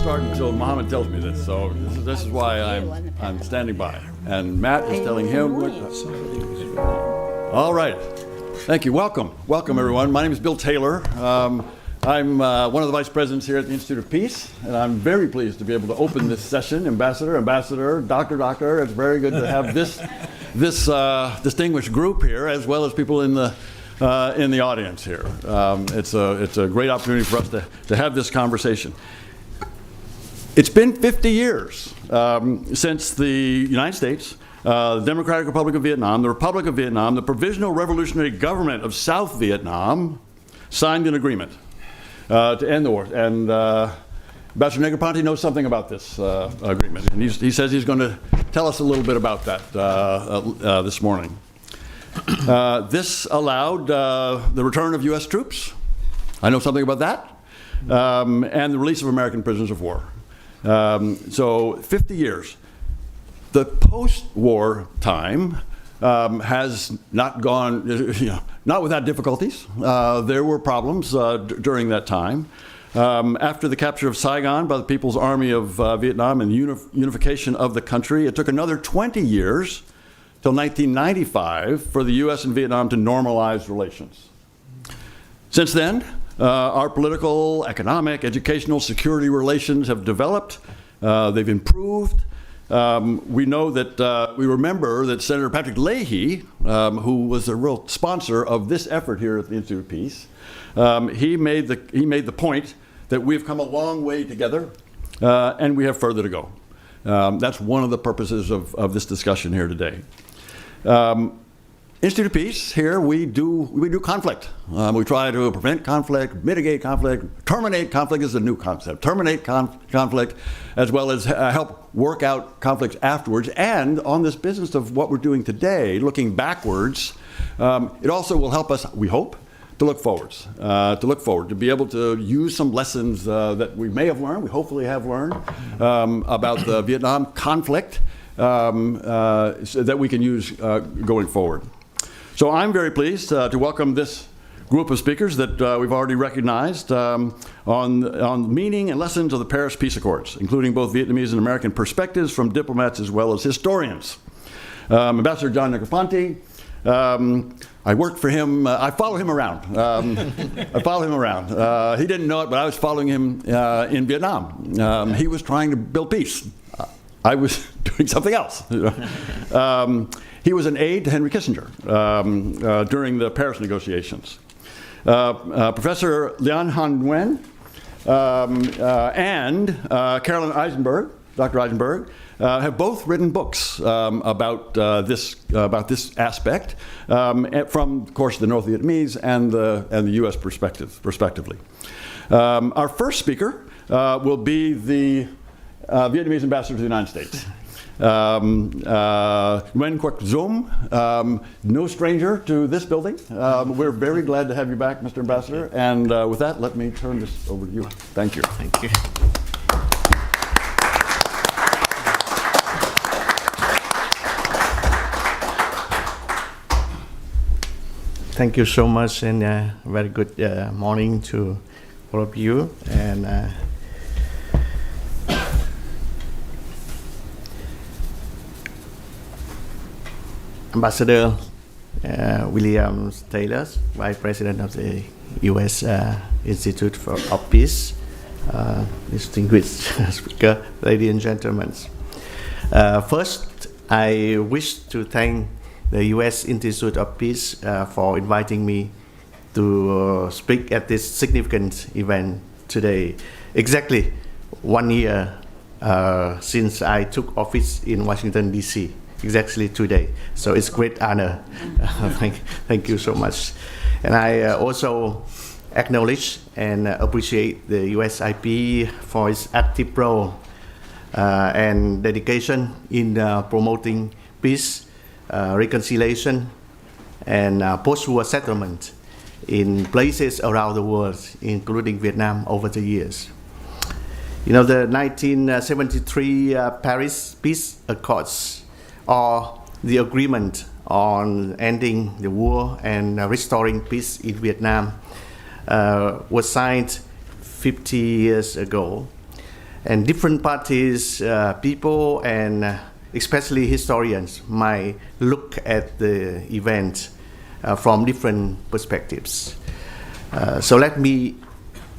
start until Mohammed tells me this. So this is why I'm standing by. And Matt is telling him what. All right. Thank you. Welcome, everyone. My name is Bill Taylor. I'm one of the vice presidents here at the Institute of Peace, and I'm very pleased to be able to open this session. Ambassador, doctor. It's very good to have this distinguished group here, as well as people in the audience here. It's a great opportunity for us to have this conversation. It's been 50 years since the United States, the Democratic Republic of Vietnam, the Republic of Vietnam, the Provisional Revolutionary Government of South Vietnam signed an agreement to end the war. And Ambassador Negroponte knows something about this agreement. And he says he's going to tell us a little bit about that this morning. This allowed the return of U.S. troops. I know something about that. And the release of American prisoners of war. So 50 years. The post-war time has not gone, not without difficulties. There were problems during that time. After the capture of Saigon by the People's Army of Vietnam and unification of the country, it took another 20 years till 1995 for the U.S. and Vietnam to normalize relations. Since then, our political, economic, educational, security relations have developed. They've improved. We know that, we remember that Senator Patrick Leahy, who was a real sponsor of this effort here at the Institute of Peace, he made the point that we've come a long way together, and we have further to go. That's one of the purposes of this discussion here today. Institute of Peace, here we do conflict. We try to prevent conflict, mitigate conflict, terminate conflict is a new concept. Terminate conflict, as well as help work out conflicts afterwards. And on this business of what we're doing today, looking backwards, it also will help us, we hope, to look forwards. To be able to use some lessons that we may have learned, we hopefully have learned, about the Vietnam conflict so that we can use going forward. So I'm very pleased to welcome this group of speakers that we've already recognized on meaning and lessons of the Paris Peace Accords, including both Vietnamese and American perspectives from diplomats as well as historians. Ambassador John Negroponte, I worked for him, I follow him around. He didn't know it, but I was following him in Vietnam. He was trying to build peace. I was doing something else. He was an aide to Henry Kissinger during the Paris negotiations. Professor Lien-Hang and Carolyn Eisenberg, Dr. Eisenberg, have both written books about this aspect from, of course, the North Vietnamese and the U.S. respectively. Our first speaker will be the Vietnamese ambassador to the United States. Nguyen Quoc Drum, no stranger to this building. We're very glad to have you back, Mr. Ambassador. And with that, let me turn this over to you. Thank you. Thank you. Thank you so much, and very good morning to all of you. And Ambassador William Taylor, Vice President of the U.S. Institute of Peace, distinguished speaker, ladies and gentlemen. First, I wish to thank the U.S. Institute of Peace for inviting me to speak at this significant event today. Exactly 1 year since I took office in Washington, D.C. Exactly today. So it's a great honor. Thank you so much. And I also acknowledge and appreciate the USIP for its active role and dedication in promoting peace, reconciliation, and post-war settlement in places around the world, including Vietnam, over the years. You know, the 1973 Paris Peace Accords, or the agreement on ending the war and restoring peace in Vietnam, was signed 50 years ago. And different parties, people, and especially historians might look at the event from different perspectives. So let me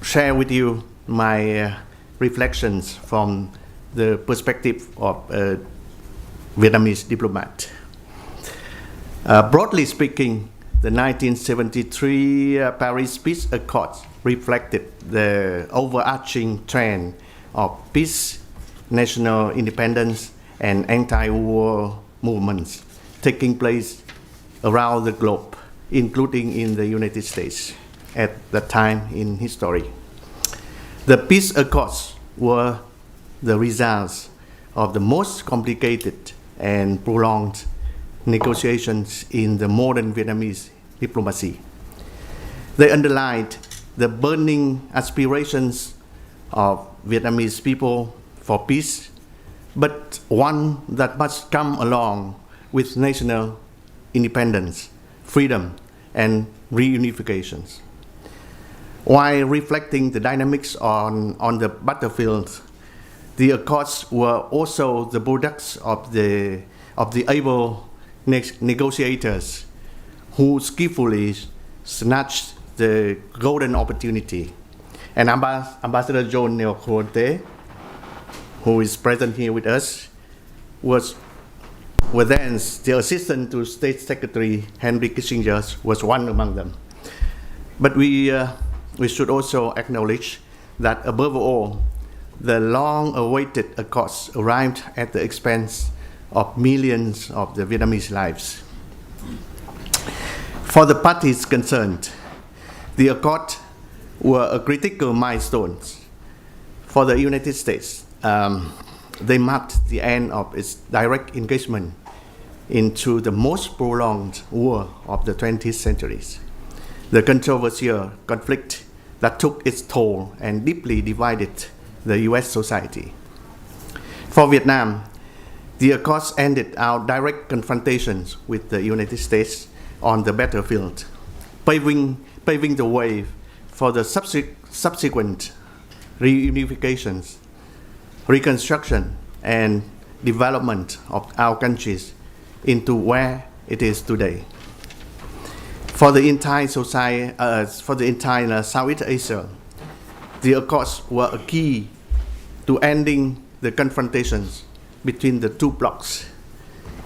share with you my reflections from the perspective of a Vietnamese diplomat. Broadly speaking, the 1973 Paris Peace Accords reflected the overarching trend of peace, national independence, and anti-war movements taking place around the globe, including in the United States at that time in history. The peace accords were the results of the most complicated and prolonged negotiations in the modern Vietnamese diplomacy. They underlined the burning aspirations of Vietnamese people for peace, but one that must come along with national independence, freedom, and reunifications. While reflecting the dynamics on the battlefield, the accords were also the products of the able negotiators who skillfully snatched the golden opportunity. And Ambassador John Neocorte, who is present here with us, was then the assistant to State Secretary Henry Kissinger, was one among them. But we should also acknowledge that above all, the long-awaited accords arrived at the expense of millions of the Vietnamese lives. For the parties concerned, the accords were a critical milestone. For the United States, they marked the end of its direct engagement into the most prolonged war of the 20th centuries, the controversial conflict that took its toll and deeply divided the US society. For Vietnam, the accords ended our direct confrontations with the United States on the battlefield, paving the way for the subsequent reunifications, reconstruction, and development of our countries into where it is today. For the entire society, for the entire Southeast Asia, the accords were a key to ending the confrontations between the two blocs,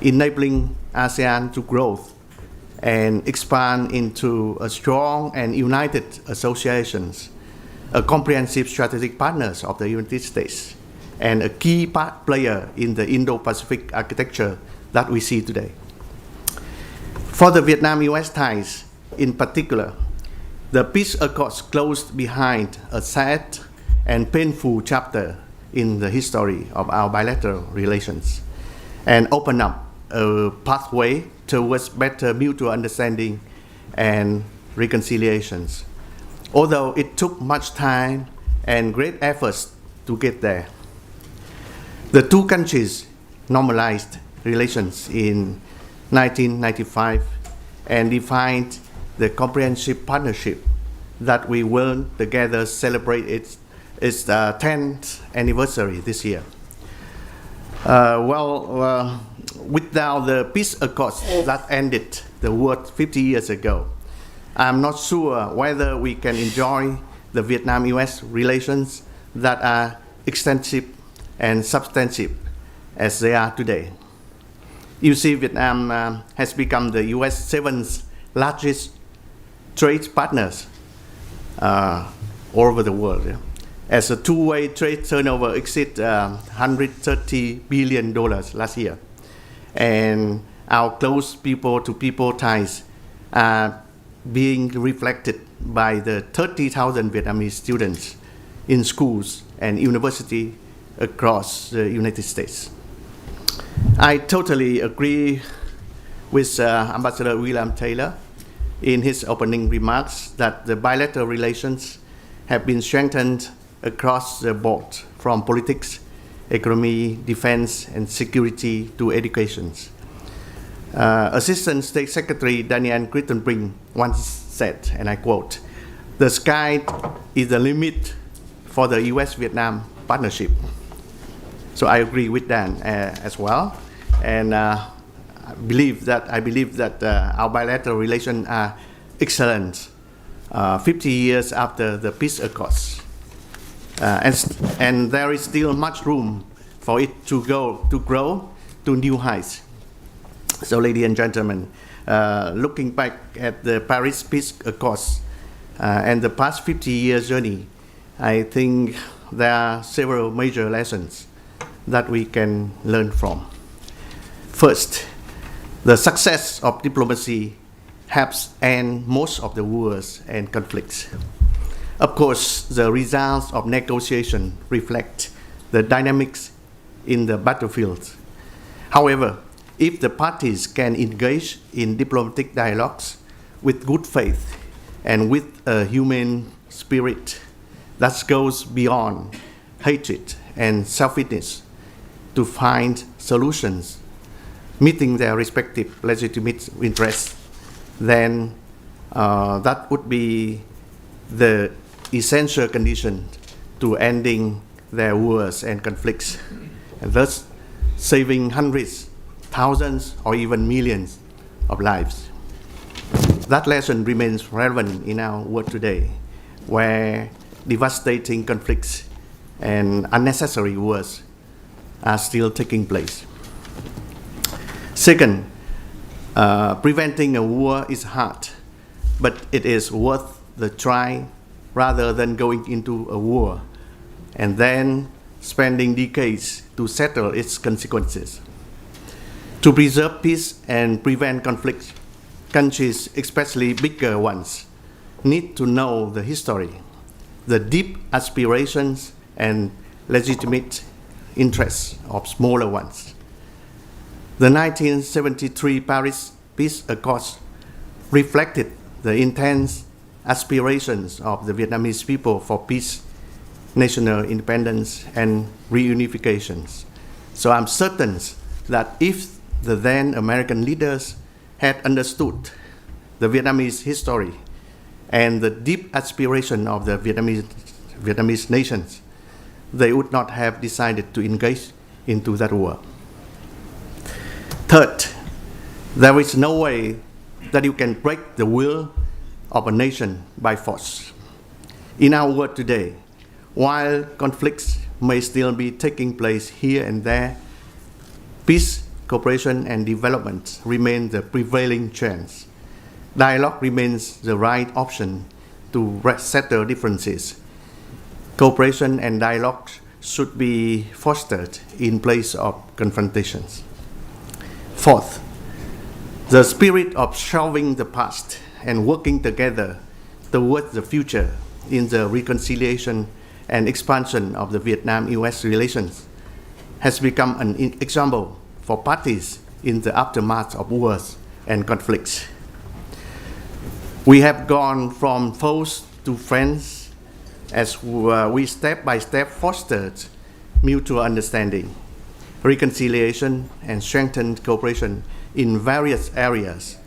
enabling ASEAN to grow and expand into a strong and united associations, a comprehensive strategic partners of the United States, and a key player in the Indo-Pacific architecture that we see today. For the Vietnam-US ties in particular, the peace accords closed behind a sad and painful chapter in the history of our bilateral relations and opened up a pathway towards better mutual understanding and reconciliations, although it took much time and great efforts to get there. The two countries normalized relations in 1995 and defined the comprehensive partnership that we will together celebrate its 10th anniversary this year. Without the peace accords that ended the war 50 years ago, I'm not sure whether we can enjoy the Vietnam-US relations that are extensive and substantive as they are today. You see, Vietnam has become the US 7th largest trade partners all over the world. Yeah? As a two-way trade turnover exceeded $130 billion last year. And our close people-to-people ties are being reflected by the 30,000 Vietnamese students in schools and universities across the United States. I totally agree with Ambassador William Taylor in his opening remarks that the bilateral relations have been strengthened across the board, from politics, economy, defense, and security to education. Assistant State Secretary Daniel Crittenbrink once said, and I quote, "The sky is the limit for the US-Vietnam partnership. So I agree with that as well, and I believe that our bilateral relations are excellent 50 years after the peace accords, and there is still much room for it to grow to new heights. So, ladies and gentlemen, looking back at the Paris Peace Accords and the past 50 years journey, I think there are several major lessons that we can learn from. First, the success of diplomacy helps end most of the wars and conflicts. Of course, the results of negotiation reflect the dynamics in the battlefield. However, if the parties can engage in diplomatic dialogues with good faith and with a humane spirit that goes beyond hatred and selfishness to find solutions meeting their respective legitimate interests, then that would be the essential condition to ending their wars and conflicts, and thus saving hundreds, thousands, or even millions of lives. That lesson remains relevant in our world today, where devastating conflicts and unnecessary wars are still taking place. Second, preventing a war is hard, but it is worth the try rather than going into a war and then spending decades to settle its consequences. To preserve peace and prevent conflict, countries, especially bigger ones, need to know the history, the deep aspirations and legitimate interests of smaller ones. The 1973 Paris Peace Accords reflected the intense aspirations of the Vietnamese people for peace, national independence, and reunifications. So I'm certain that if the then American leaders had understood the Vietnamese history and the deep aspiration of the Vietnamese nations, they would not have decided to engage into that war. Third, there is no way that you can break the will of a nation by force. In our world today, while conflicts may still be taking place here and there, peace, cooperation, and development remain the prevailing trends. Dialogue remains the right option to settle differences. Cooperation and dialogue should be fostered in place of confrontations. Fourth, the spirit of solving the past and working together towards the future in the reconciliation and expansion of the Vietnam-US relations has become an example for parties in the aftermath of wars and conflicts. We have gone from foes to friends as we step by step fostered mutual understanding, reconciliation, and strengthened cooperation in various areas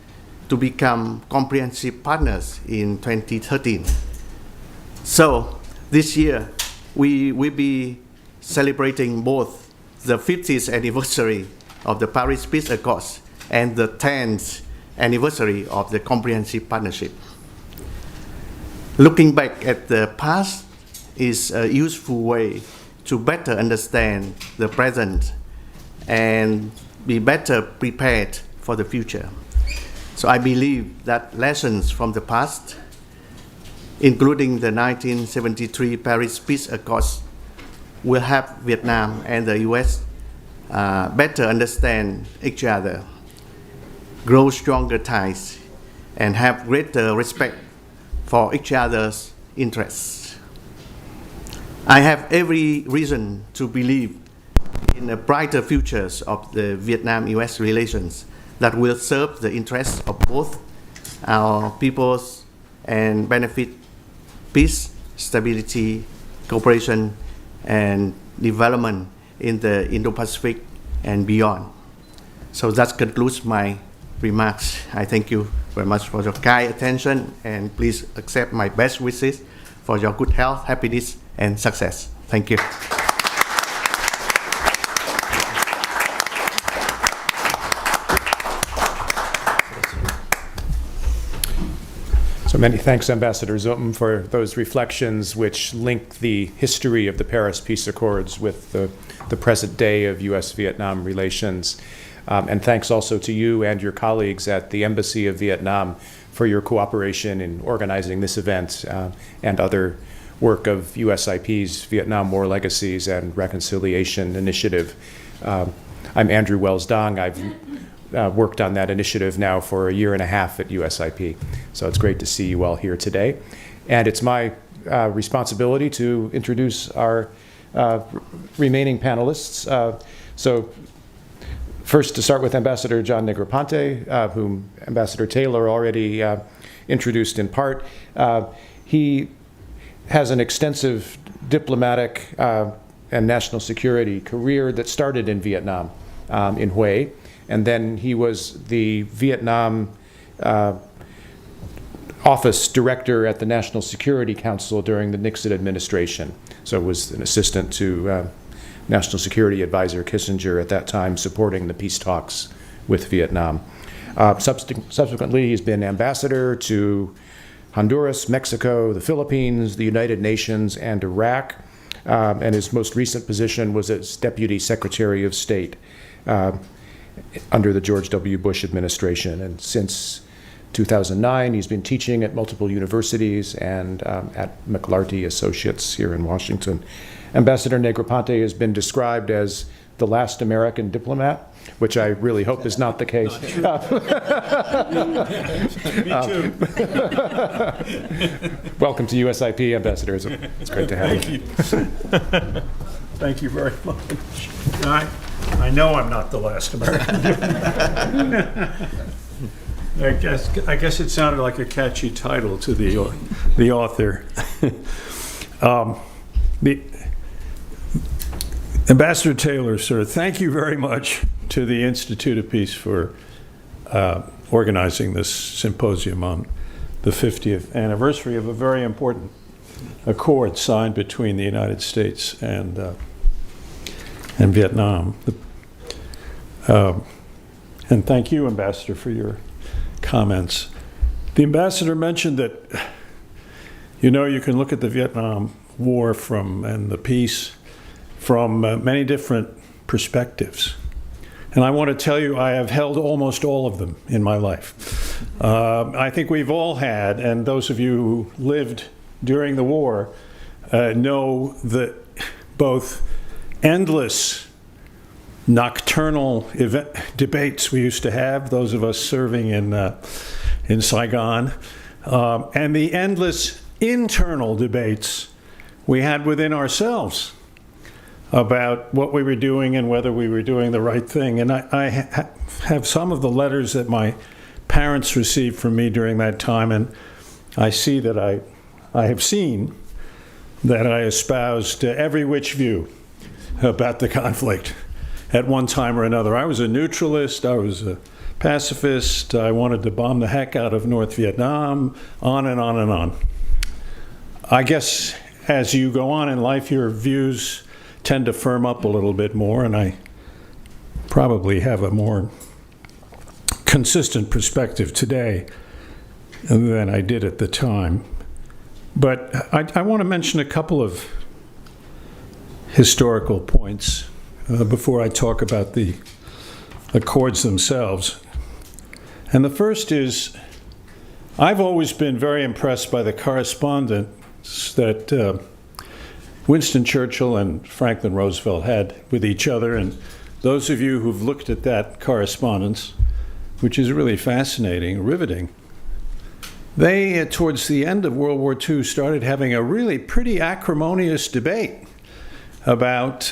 to become comprehensive partners in 2013. So this year, we will be celebrating both the 50th anniversary of the Paris Peace Accords and the 10th anniversary of the Comprehensive Partnership. Looking back at the past is a useful way to better understand the present and be better prepared for the future. So I believe that lessons from the past, including the 1973 Paris Peace Accords, will help Vietnam and the US better understand each other, grow stronger ties, and have greater respect for each other's interests. I have every reason to believe in a brighter futures of the Vietnam-US relations that will serve the interests of both our peoples and benefit peace, stability, cooperation, and development in the Indo-Pacific and beyond. So that concludes my remarks. I thank you very much for your kind attention, and please accept my best wishes for your good health, happiness, and success. Thank you. Many thanks, Ambassador Zutphen, for those reflections which link the history of the Paris Peace Accords with the present day of U.S.-Vietnam relations. And thanks also to you and your colleagues at the Embassy of Vietnam for your cooperation in organizing this event and other work of USIP's Vietnam War Legacies and Reconciliation Initiative. I'm Andrew Wells Dong. I've worked on that initiative now for a year and a half at USIP. So it's great to see you all here today. And it's my responsibility to introduce our remaining panelists. So first, to start with Ambassador John Negroponte, whom Ambassador Taylor already introduced in part. He has an extensive diplomatic and national security career that started in Vietnam, in Hue, and then he was the Vietnam office director at the National Security Council during the Nixon administration. So was an assistant to National Security Advisor Kissinger at that time, supporting the peace talks with Vietnam. Subsequently, he's been ambassador to Honduras, Mexico, the Philippines, the United Nations, and Iraq. And his most recent position was as Deputy Secretary of State under the George W. Bush administration. And since 2009, he's been teaching at multiple universities and at McLarty Associates here in Washington. Ambassador Negroponte has been described as the last American diplomat, which I really hope is not the case. Me too. Welcome to USIP, Ambassador. It's great to have you. Thank you very much. I know I'm not the last American. I guess it sounded like a catchy title to the author. Ambassador Taylor, sir, thank you very much to the Institute of Peace for organizing this symposium on the 50th anniversary of a very important accord signed between the United States and Vietnam. And thank you, Ambassador, for your comments. The ambassador mentioned that, you can look at the Vietnam War and the peace from many different perspectives. And I want to tell you, I have held almost all of them in my life. I think we've all had, and those of you who lived during the war know that both endless nocturnal debates we used to have, those of us serving in Saigon, and the endless internal debates we had within ourselves about what we were doing and whether we were doing the right thing. And I have some of the letters that my parents received from me during that time, and I see that I have seen that I espoused every which view about the conflict at one time or another. I was a neutralist, I was a pacifist, I wanted to bomb the heck out of North Vietnam, on and on and on. I guess as you go on in life, your views tend to firm up a little bit more, and I probably have a more consistent perspective today than I did at the time. But I want to mention a couple of historical points before I talk about the accords themselves. And the first is, I've always been very impressed by the correspondence that Winston Churchill and Franklin Roosevelt had with each other. And those of you who've looked at that correspondence, which is really fascinating, riveting, they, towards the end of World War II, started having a really pretty acrimonious debate about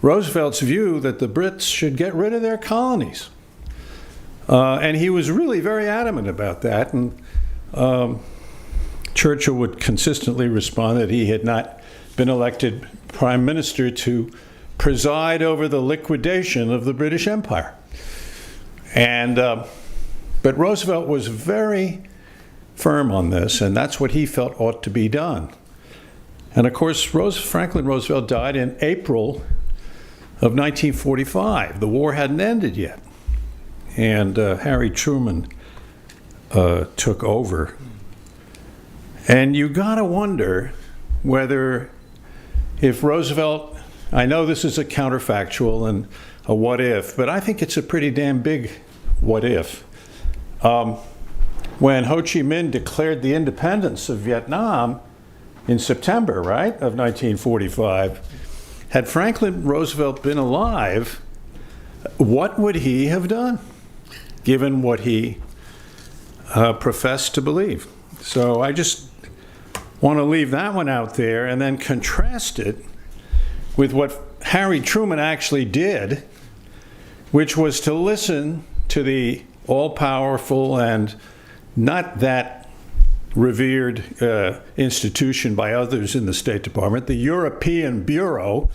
Roosevelt's view that the Brits should get rid of their colonies. And he was really very adamant about that. And Churchill would consistently respond that he had not been elected prime minister to preside over the liquidation of the British Empire. And but Roosevelt was very firm on this, and that's what he felt ought to be done. And of course, Franklin Roosevelt died in April of 1945. The war hadn't ended yet. And Harry Truman took over. And you gotta wonder whether if Roosevelt, I know this is a counterfactual and a what if, but I think it's a pretty damn big what if. When Ho Chi Minh declared the independence of Vietnam in September, right, of 1945, had Franklin Roosevelt been alive, what would he have done, given what he professed to believe? So I just want to leave that one out there and then contrast it with what Harry Truman actually did, which was to listen to the all-powerful and not that revered institution by others in the State Department, the European Bureau,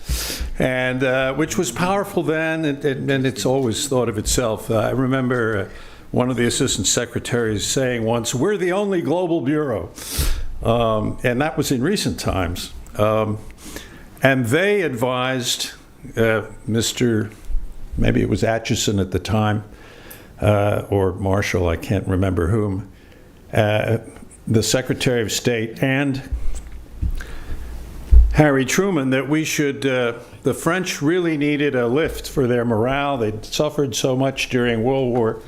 and which was powerful then, and it's always thought of itself. I remember one of the assistant secretaries saying once, "We're the only global bureau," and that was in recent times. And they advised Mr. maybe it was Atchison at the time, or Marshall, I can't remember whom, the Secretary of State and Harry Truman, that we should, the French really needed a lift for their morale. They'd suffered so much during World War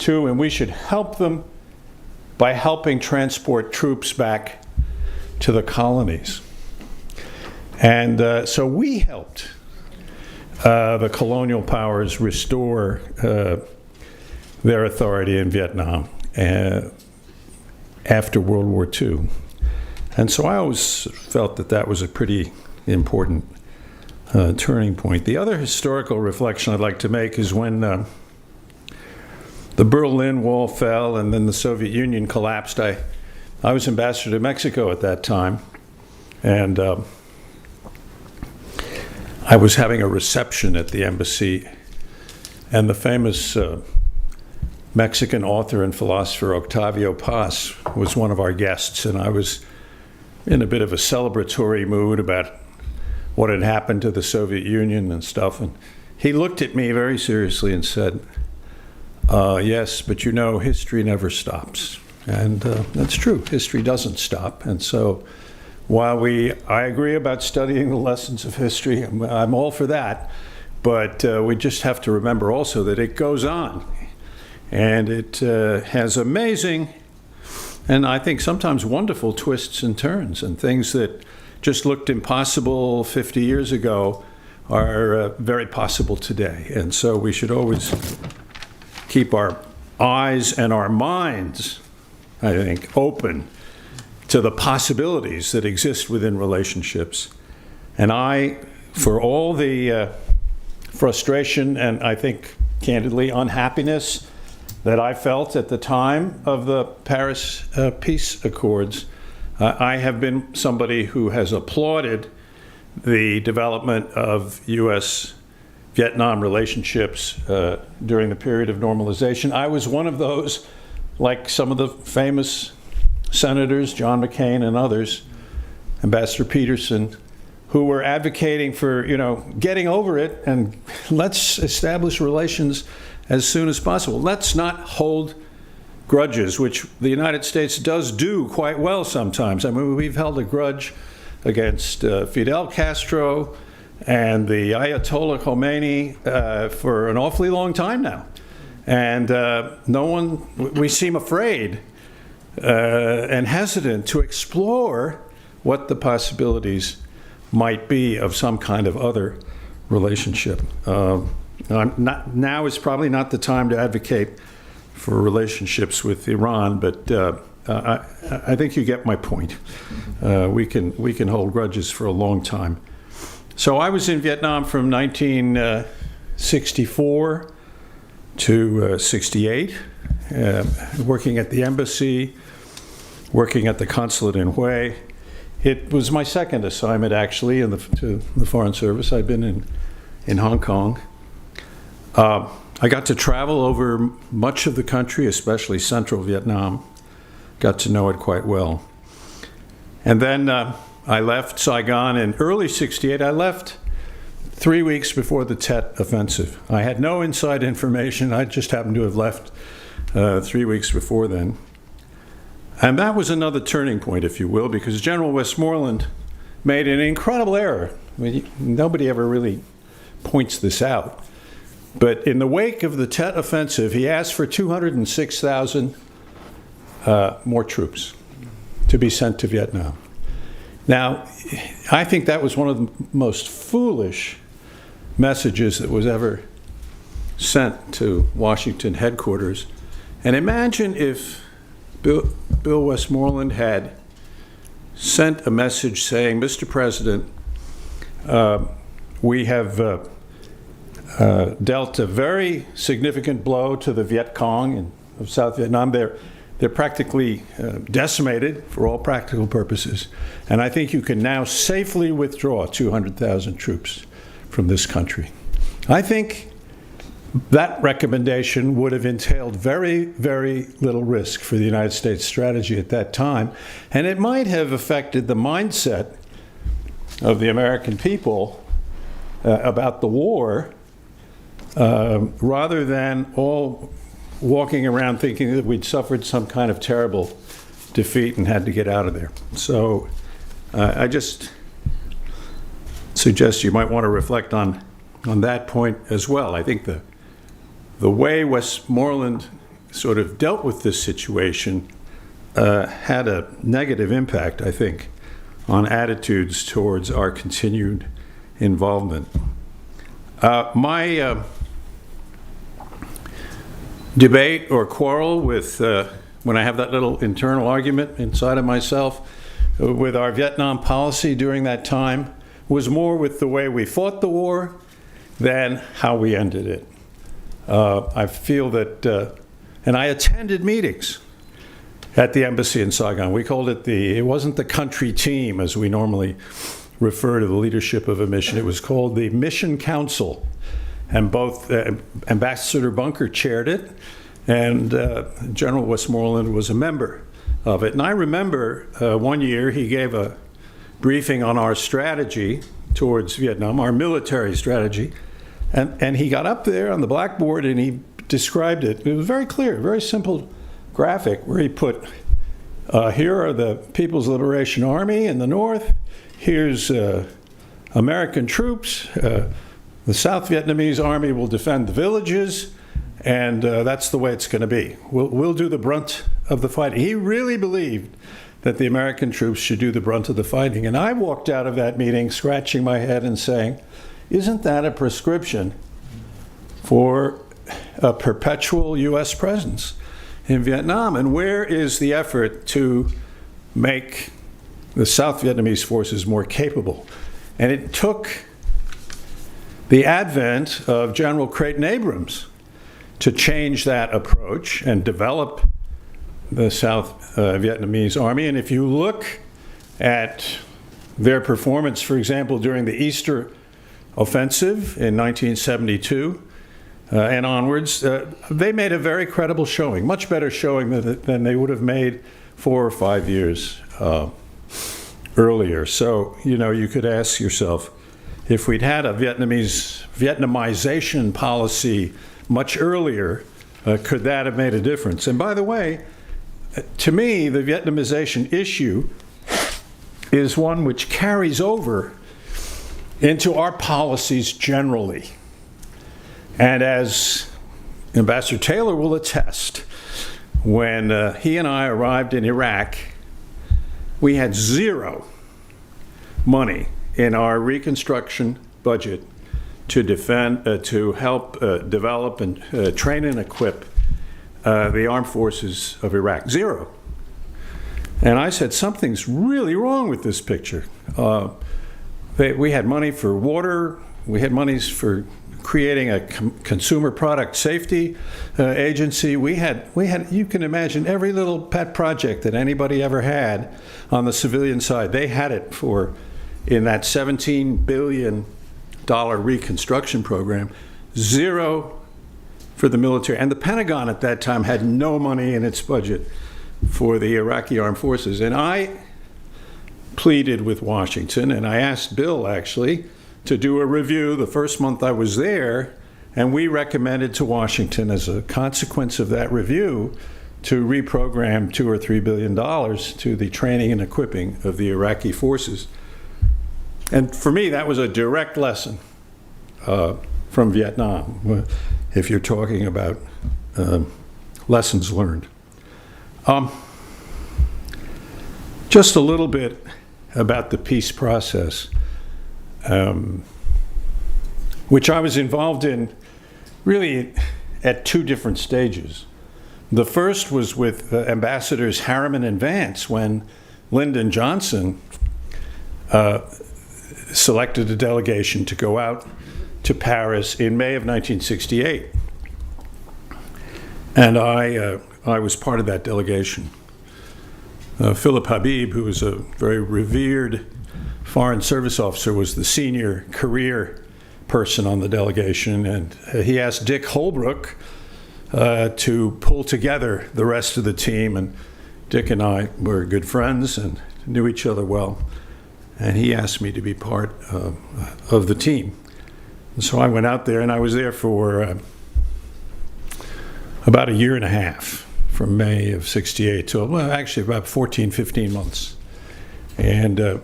II, and we should help them by helping transport troops back to the colonies. And so we helped the colonial powers restore their authority in Vietnam after World War II. And so I always felt that that was a pretty important turning point. The other historical reflection I'd like to make is when the Berlin Wall fell and then the Soviet Union collapsed. I was ambassador to Mexico at that time, and I was having a reception at the embassy, and the famous Mexican author and philosopher Octavio Paz was one of our guests, and I was in a bit of a celebratory mood about what had happened to the Soviet Union and stuff, and he looked at me very seriously and said, "Yes, but you know, history never stops." And that's true, history doesn't stop. And so while I agree about studying the lessons of history, I'm all for that, but we just have to remember also that it goes on. And it has amazing, and I think sometimes wonderful twists and turns, and things that just looked impossible 50 years ago are very possible today. And so we should always keep our eyes and our minds, I think, open to the possibilities that exist within relationships. And for all the frustration and I think, candidly, unhappiness that I felt at the time of the Paris Peace Accords, I have been somebody who has applauded the development of U.S.-Vietnam relationships during the period of normalization. I was one of those, like some of the famous senators, John McCain and others, Ambassador Peterson, who were advocating for, getting over it and let's establish relations as soon as possible. Let's not hold grudges, which the United States does do quite well sometimes. I mean, we've held a grudge against Fidel Castro and the Ayatollah Khomeini for an awfully long time now. And we seem afraid and hesitant to explore what the possibilities might be of some kind of other relationship. Now is probably not the time to advocate for relationships with Iran, but I think you get my point. We can hold grudges for a long time. So I was in Vietnam from 1964 to 68, working at the embassy, working at the consulate in Hue. It was my second assignment, actually, to the Foreign Service. I'd been in Hong Kong. I got to travel over much of the country, especially central Vietnam. Got to know it quite well. And then I left Saigon in early 68. I left 3 weeks before the Tet Offensive. I had no inside information. I just happened to have left 3 weeks before then. And that was another turning point, if you will, because General Westmoreland made an incredible error. I mean, nobody ever really points this out. But in the wake of the Tet Offensive, he asked for 206,000 more troops to be sent to Vietnam. Now, I think that was one of the most foolish messages that was ever sent to Washington headquarters. And imagine if Bill Westmoreland had sent a message saying, Mr. President, we have dealt a very significant blow to the Viet Cong of South Vietnam. They're practically decimated for all practical purposes. And I think you can now safely withdraw 200,000 troops from this country. I think that recommendation would have entailed very, very little risk for the United States strategy at that time. And it might have affected the mindset of the American people about the war, rather than all walking around thinking that we'd suffered some kind of terrible defeat and had to get out of there. So I just suggest you might want to reflect on that point as well. I think the way Westmoreland sort of dealt with this situation had a negative impact, I think, on attitudes towards our continued involvement. My debate or quarrel with, when I have that little internal argument inside of myself with our Vietnam policy during that time, was more with the way we fought the war than how we ended it. I feel that, and I attended meetings at the embassy in Saigon. We called it it wasn't the country team as we normally refer to the leadership of a mission. It was called the Mission Council. And both Ambassador Bunker chaired it, and General Westmoreland was a member of it. And I remember one year he gave a briefing on our strategy towards Vietnam, our military strategy, and he got up there on the blackboard and he described it. It was very clear, very simple graphic where he put, here are the People's Liberation Army in the north, here's American troops, the South Vietnamese army will defend the villages, and that's the way it's going to be. We'll do the brunt of the fighting. He really believed that the American troops should do the brunt of the fighting. And I walked out of that meeting scratching my head and saying, isn't that a prescription for a perpetual U.S. presence in Vietnam? And where is the effort to make the South Vietnamese forces more capable? And it took the advent of General Creighton Abrams to change that approach and develop the South Vietnamese army. And if you look at their performance, for example, during the Easter Offensive in 1972 and onwards, they made a very credible showing, much better showing than they would have made 4 or 5 years earlier. So, you could ask yourself, if we'd had a Vietnamization policy much earlier, could that have made a difference? And by the way, to me, the Vietnamization issue is one which carries over into our policies generally. And as Ambassador Taylor will attest, when he and I arrived in Iraq, we had zero money in our reconstruction budget to defend, to help develop and train and equip the armed forces of Iraq. Zero. And I said, something's really wrong with this picture. We had money for water, we had monies for creating a consumer product safety agency. We had, you can imagine every little pet project that anybody ever had on the civilian side, they had it for in that $17 billion reconstruction program, zero for the military. And the Pentagon at that time had no money in its budget for the Iraqi armed forces. And I pleaded with Washington, and I asked Bill, actually, to do a review the first month I was there, and we recommended to Washington, as a consequence of that review, to reprogram $2 or $3 billion to the training and equipping of the Iraqi forces. And for me, that was a direct lesson from Vietnam, if you're talking about lessons learned. Just a little bit about the peace process, which I was involved in really at two different stages. The first was with Ambassadors Harriman and Vance when Lyndon Johnson selected a delegation to go out to Paris in May of 1968. And I was part of that delegation. Philip Habib, who was a very revered Foreign Service officer, was the senior career person on the delegation, and he asked Dick Holbrook to pull together the rest of the team, and Dick and I were good friends and knew each other well, and he asked me to be part of the team. And so I went out there, and I was there for about a year and a half, from May of 68 to, well, actually about 14, 15 months. And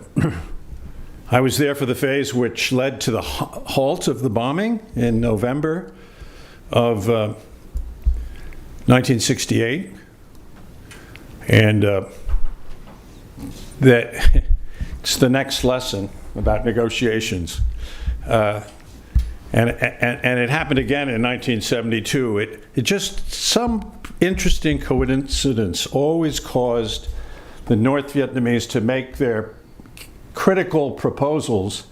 I was there for the phase which led to the halt of the bombing in November of 1968. And that it's the next lesson about negotiations. And it happened again in 1972. It just, some interesting coincidence always caused the North Vietnamese to make their critical proposals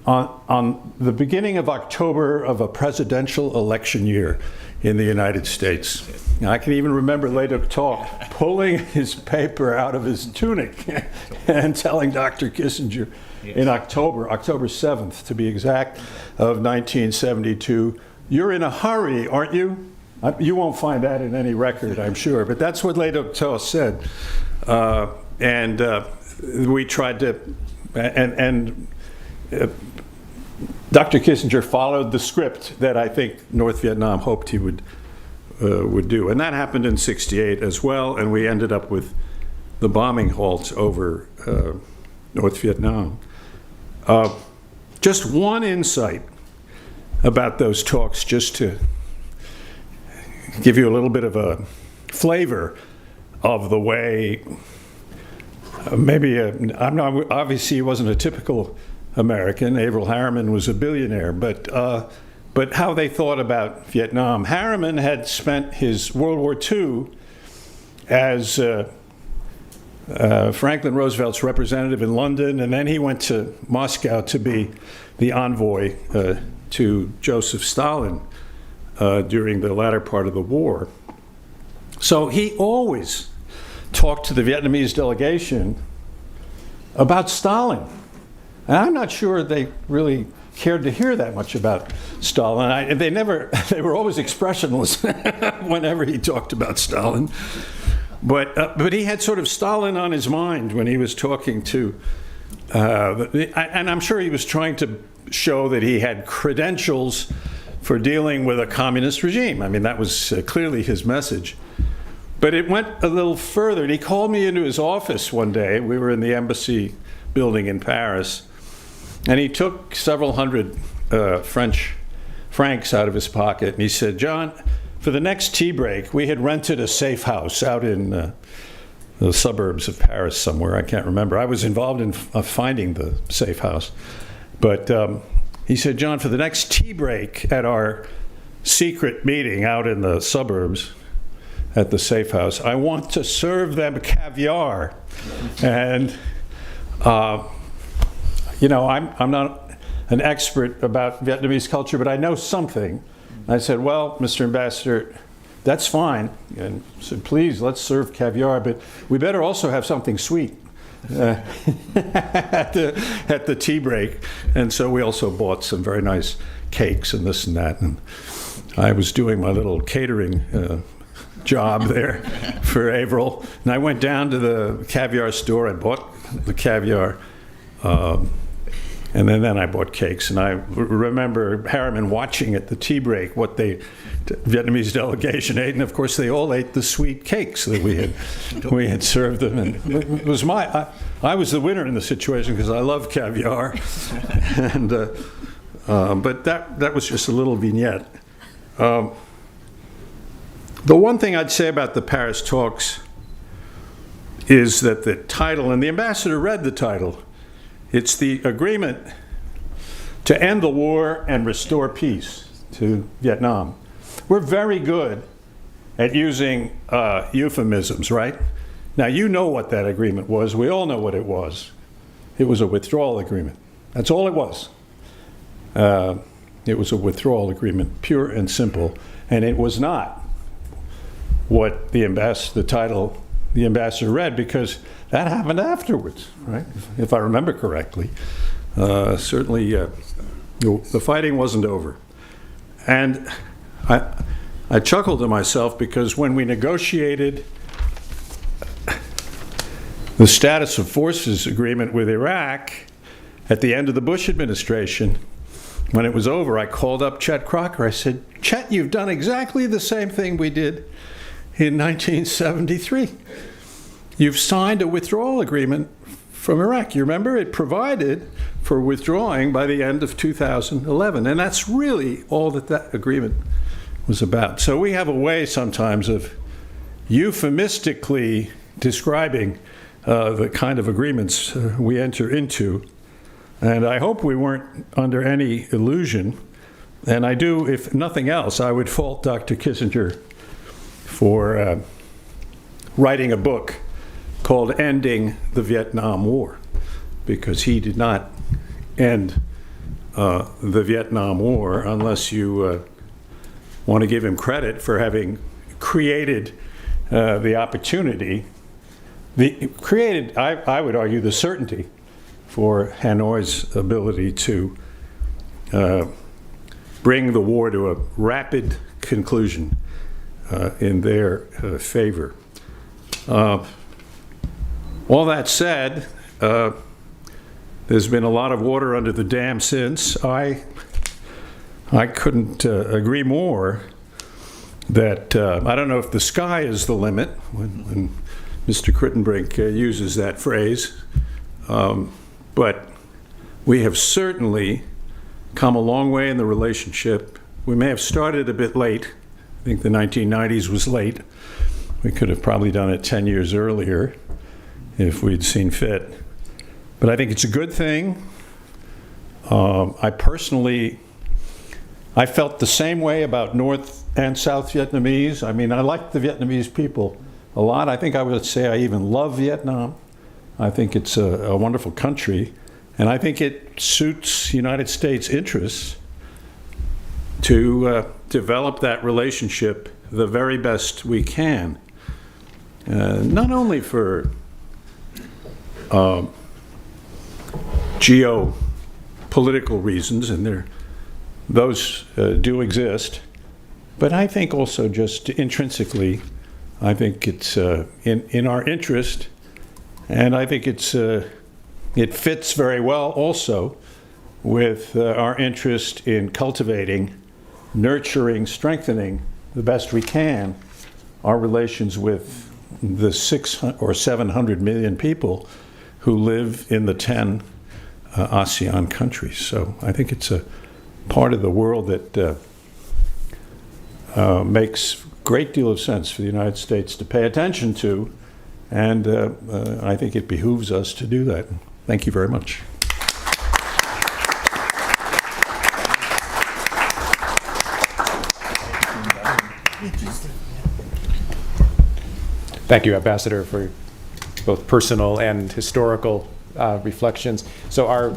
on the beginning of October of a presidential election year in the United States. Now, I can even remember Le Duc Tho pulling his paper out of his tunic and telling Dr. Kissinger in October 7th to be exact, of 1972, "You're in a hurry, aren't you?" You won't find that in any record, I'm sure, but that's what Le Duc Tho said. We tried to, Dr. Kissinger followed the script that I think North Vietnam hoped he would do. And that happened in 68 as well, and we ended up with the bombing halt over North Vietnam. Just one insight about those talks, just to give you a little bit of a flavor of the way, I'm not, obviously he wasn't a typical American. Averell Harriman was a billionaire, but how they thought about Vietnam. Harriman had spent his World War II as Franklin Roosevelt's representative in London, and then he went to Moscow to be the envoy to Joseph Stalin during the latter part of the war. So he always talked to the Vietnamese delegation about Stalin. And I'm not sure they really cared to hear that much about Stalin. They were always expressionless whenever he talked about Stalin. But he had sort of Stalin on his mind when he was talking to, and I'm sure he was trying to show that he had credentials for dealing with a communist regime. I mean, that was clearly his message. But it went a little further. And he called me into his office one day. We were in the embassy building in Paris. And he took several hundred francs out of his pocket. And he said, "John, for the next tea break, we had rented a safe house out in the suburbs of Paris somewhere. I can't remember. I was involved in finding the safe house. But he said, John, for the next tea break at our secret meeting out in the suburbs at the safe house, I want to serve them caviar." And, I'm not an expert about Vietnamese culture, but I know something. I said, "Well, Mr. Ambassador, that's fine." And I said, "Please, let's serve caviar, but we better also have something sweet at the tea break." And so we also bought some very nice cakes and this and that. And I was doing my little catering job there for Averell. And I went down to the caviar store and bought the caviar. And then I bought cakes, and I remember Harriman watching at the tea break what the Vietnamese delegation ate, and of course they all ate the sweet cakes that we had served them. And it was I was the winner in the situation because I love caviar, and but that was just a little vignette. The one thing I'd say about the Paris talks is that the title, and the ambassador read the title, it's the agreement to end the war and restore peace to Vietnam. We're very good at using euphemisms, right? Now, you know what that agreement was. We all know what it was. It was a withdrawal agreement. That's all it was. It was a withdrawal agreement, pure and simple. And it was not what the title the ambassador read, because that happened afterwards, right? If I remember correctly. Certainly, the fighting wasn't over. And I chuckled to myself because when we negotiated the status of forces agreement with Iraq at the end of the Bush administration, when it was over, I called up Chet Crocker. I said, Chet, you've done exactly the same thing we did in 1973. You've signed a withdrawal agreement from Iraq. You remember it provided for withdrawing by the end of 2011. And that's really all that agreement was about. So we have a way sometimes of euphemistically describing the kind of agreements we enter into. And I hope we weren't under any illusion. And I do, if nothing else, I would fault Dr. Kissinger for writing a book called Ending the Vietnam War, because he did not end the Vietnam War unless you want to give him credit for having created the opportunity, I would argue, the certainty for Hanoi's ability to bring the war to a rapid conclusion in their favor. All that said, there's been a lot of water under the dam since. I couldn't agree more that I don't know if the sky is the limit when Mr. Crittenbrink uses that phrase, but we have certainly come a long way in the relationship. We may have started a bit late. I think the 1990s was late. We could have probably done it 10 years earlier if we'd seen fit. But I think it's a good thing. I felt the same way about North and South Vietnamese. I mean, I like the Vietnamese people a lot. I think I would say I even love Vietnam. I think it's a wonderful country. And I think it suits United States interests to develop that relationship the very best we can. Not only for geopolitical reasons, and those do exist, but I think also just intrinsically, I think it's in our interest, and I think it fits very well also with our interest in cultivating, nurturing, strengthening the best we can our relations with the 600 or 700 million people who live in the 10 ASEAN countries. So I think it's a part of the world that makes a great deal of sense for the United States to pay attention to, and I think it behooves us to do that. Thank you very much. Thank you, Ambassador, for both personal and historical reflections. So our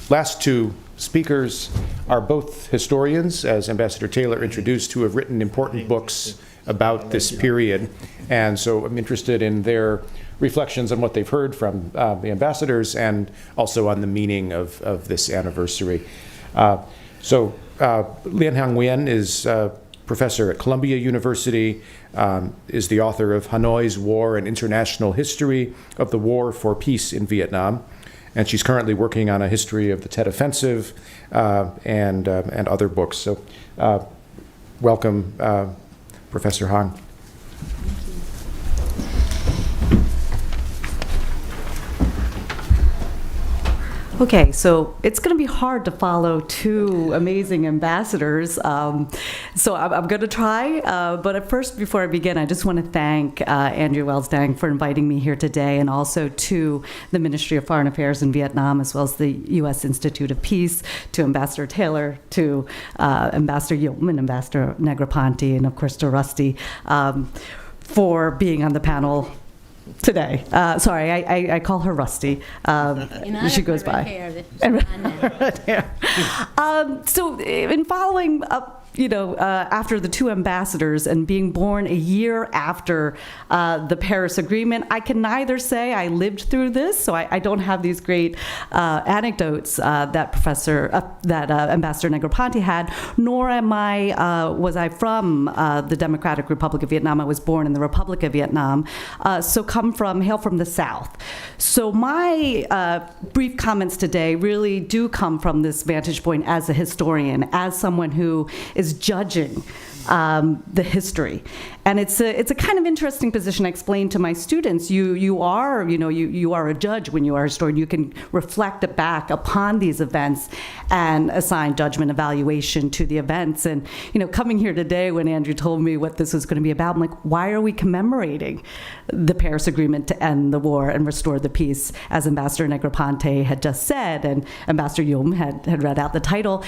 last two speakers are both historians, as Ambassador Taylor introduced, who have written important books about this period. And so I'm interested in their reflections on what they've heard from the ambassadors and also on the meaning of this anniversary. Lien-Hang Nguyen is professor at Columbia University, is the author of Hanoi's War and International History of the War for Peace in Vietnam, and she's currently working on a history of the Tet Offensive and other books. So welcome, Professor Hang. Okay, so it's going to be hard to follow two amazing ambassadors. So I'm going to try. But at first, before I begin, I just want to thank Andrew Wells-Dang for inviting me here today, and also to the Ministry of Foreign Affairs in Vietnam, as well as the U.S. Institute of Peace, to Ambassador Taylor, to Ambassador Yeoman, Ambassador Negroponte, and of course to Rusty, for being on the panel today. Sorry, I call her Rusty. She goes by. So in following up, after the two ambassadors and being born a year after the Paris Agreement, I can neither say I lived through this, so I don't have these great anecdotes that Ambassador Negroponte had, nor was I from the Democratic Republic of Vietnam. I was born in the Republic of Vietnam, so hail from the South. So my brief comments today really do come from this vantage point as a historian, as someone who is judging the history. And it's a kind of interesting position. I explain to my students, you are a judge when you are a historian. You can reflect back upon these events and assign judgment evaluation to the events. And coming here today, when Andrew told me what this was going to be about, I'm like, why are we commemorating the Paris Agreement to end the war and restore the peace, as Ambassador Negroponte had just said, and Ambassador Yum had read out the title?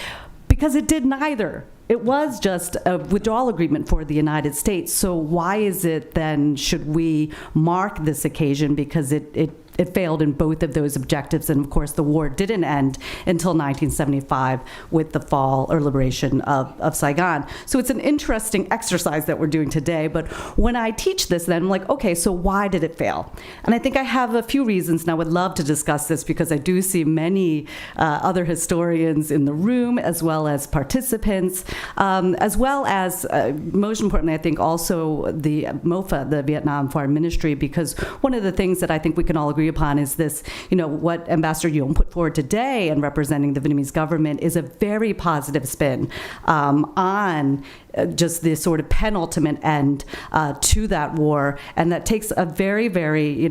Because it did neither. It was just a withdrawal agreement for the United States. So why is it then should we mark this occasion? Because it failed in both of those objectives. And of course, the war didn't end until 1975 with the fall or liberation of Saigon. So it's an interesting exercise that we're doing today. But when I teach this, then I'm like, okay, so why did it fail? And I think I have a few reasons, and I would love to discuss this because I do see many other historians in the room, as well as participants, as well as, most importantly, I think also the MOFA, the Vietnam Foreign Ministry, because one of the things that I think we can all agree upon is this, what Ambassador Yum put forward today and representing the Vietnamese government is a very positive spin on just the sort of penultimate end to that war. And that takes a very, very,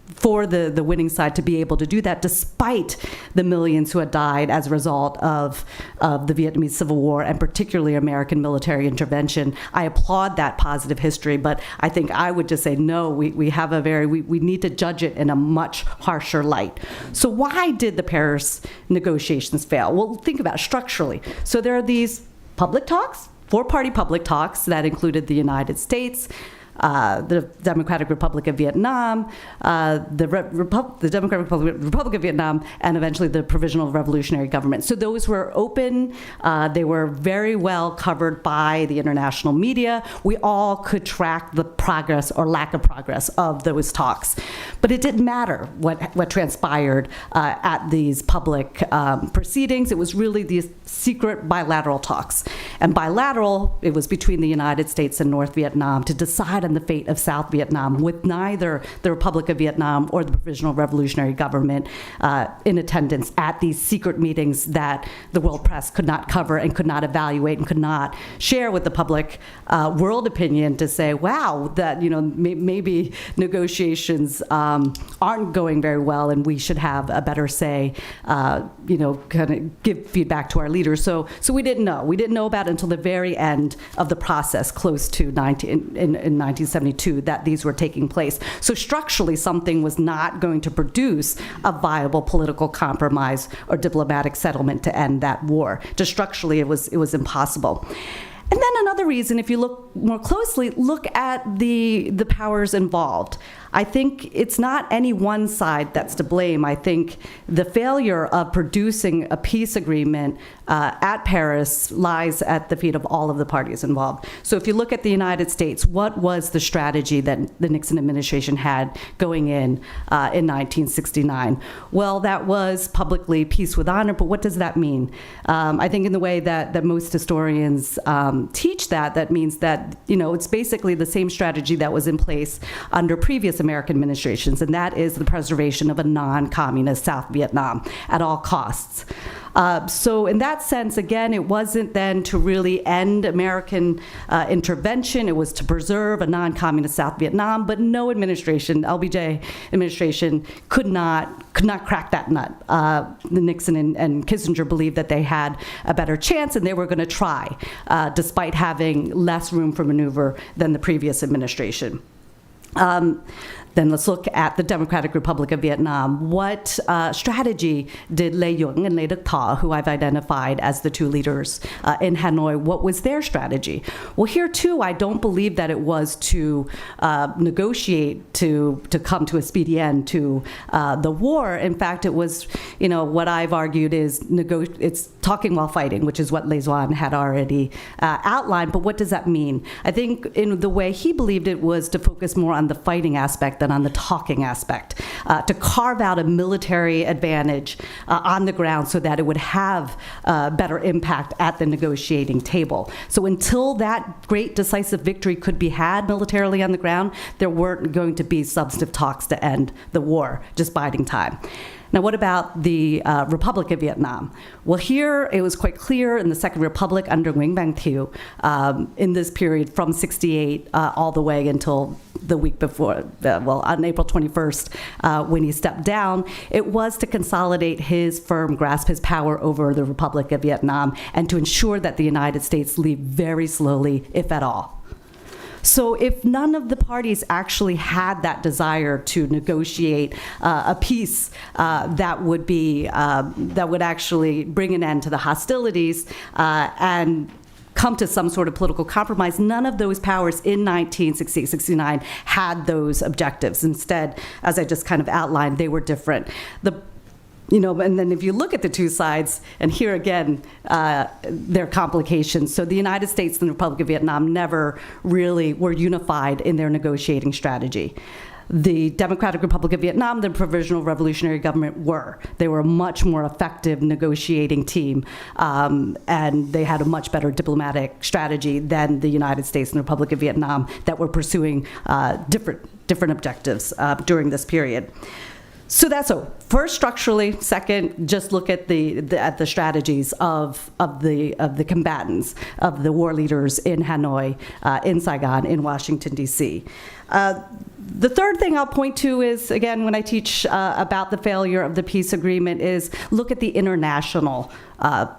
for the winning side to be able to do that, despite the millions who had died as a result of the Vietnamese Civil War, and particularly American military intervention. I applaud that positive history, but I think I would just say, no, we need to judge it in a much harsher light. So why did the Paris negotiations fail? Well, think about it structurally. So there are these public talks, four-party public talks that included the United States, the Democratic Republic of Vietnam, the Democratic Republic of Vietnam, and eventually the Provisional Revolutionary Government. So those were open. They were very well covered by the international media. We all could track the progress or lack of progress of those talks. But it didn't matter what transpired at these public proceedings. It was really these secret bilateral talks. And bilateral, it was between the United States and North Vietnam to decide on the fate of South Vietnam, with neither the Republic of Vietnam or the Provisional Revolutionary Government in attendance at these secret meetings that the world press could not cover and could not evaluate and could not share with the public world opinion to say, wow, that maybe negotiations aren't going very well and we should have a better say, kind of give feedback to our leaders. So we didn't know. We didn't know about it until the very end of the process, close to in 1972, that these were taking place. So structurally, something was not going to produce a viable political compromise or diplomatic settlement to end that war. Just structurally, it was impossible. And then another reason, if you look more closely, look at the powers involved. I think it's not any one side that's to blame. I think the failure of producing a peace agreement at Paris lies at the feet of all of the parties involved. So if you look at the United States, what was the strategy that the Nixon administration had going in 1969? Well, that was publicly peace with honor, but what does that mean? I think in the way that most historians teach that means that, it's basically the same strategy that was in place under previous American administrations, and that is the preservation of a non-communist South Vietnam at all costs. So in that sense, again, it wasn't then to really end American intervention. It was to preserve a non-communist South Vietnam, but no administration, LBJ administration, could not crack that nut. The Nixon and Kissinger believed that they had a better chance, and they were going to try, despite having less room for maneuver than the previous administration. Then let's look at the Democratic Republic of Vietnam. What strategy did Lê Duẩn and Lê Đức Thọ, who I've identified as the two leaders in Hanoi, what was their strategy? Well, here too, I don't believe that it was to negotiate to come to a speedy end to the war. In fact, it was, what I've argued is it's talking while fighting, which is what Lê Duẩn had already outlined. But what does that mean? I think in the way he believed it was to focus more on the fighting aspect than on the talking aspect, to carve out a military advantage on the ground so that it would have better impact at the negotiating table. So until that great decisive victory could be had militarily on the ground, there weren't going to be substantive talks to end the war, just biding time. Now, what about the Republic of Vietnam? Well, here it was quite clear in the Second Republic under Nguyen Van Thieu, in this period from 68 all the way until the week before, on April 21st, when he stepped down, it was to consolidate his firm grasp, his power over the Republic of Vietnam, and to ensure that the United States leave very slowly, if at all. So if none of the parties actually had that desire to negotiate a peace that would actually bring an end to the hostilities and come to some sort of political compromise, none of those powers in 1968-69 had those objectives. Instead, as I just kind of outlined, they were different. And then if you look at the two sides, and here again, there are complications. So the United States and the Republic of Vietnam never really were unified in their negotiating strategy. The Democratic Republic of Vietnam, the Provisional Revolutionary Government were. They were a much more effective negotiating team, and they had a much better diplomatic strategy than the United States and the Republic of Vietnam that were pursuing different objectives during this period. So that's so. First, structurally. Second, just look at the strategies of the combatants, of the war leaders in Hanoi, in Saigon, in Washington D.C. The third thing I'll point to is, again, when I teach about the failure of the peace agreement, is look at the international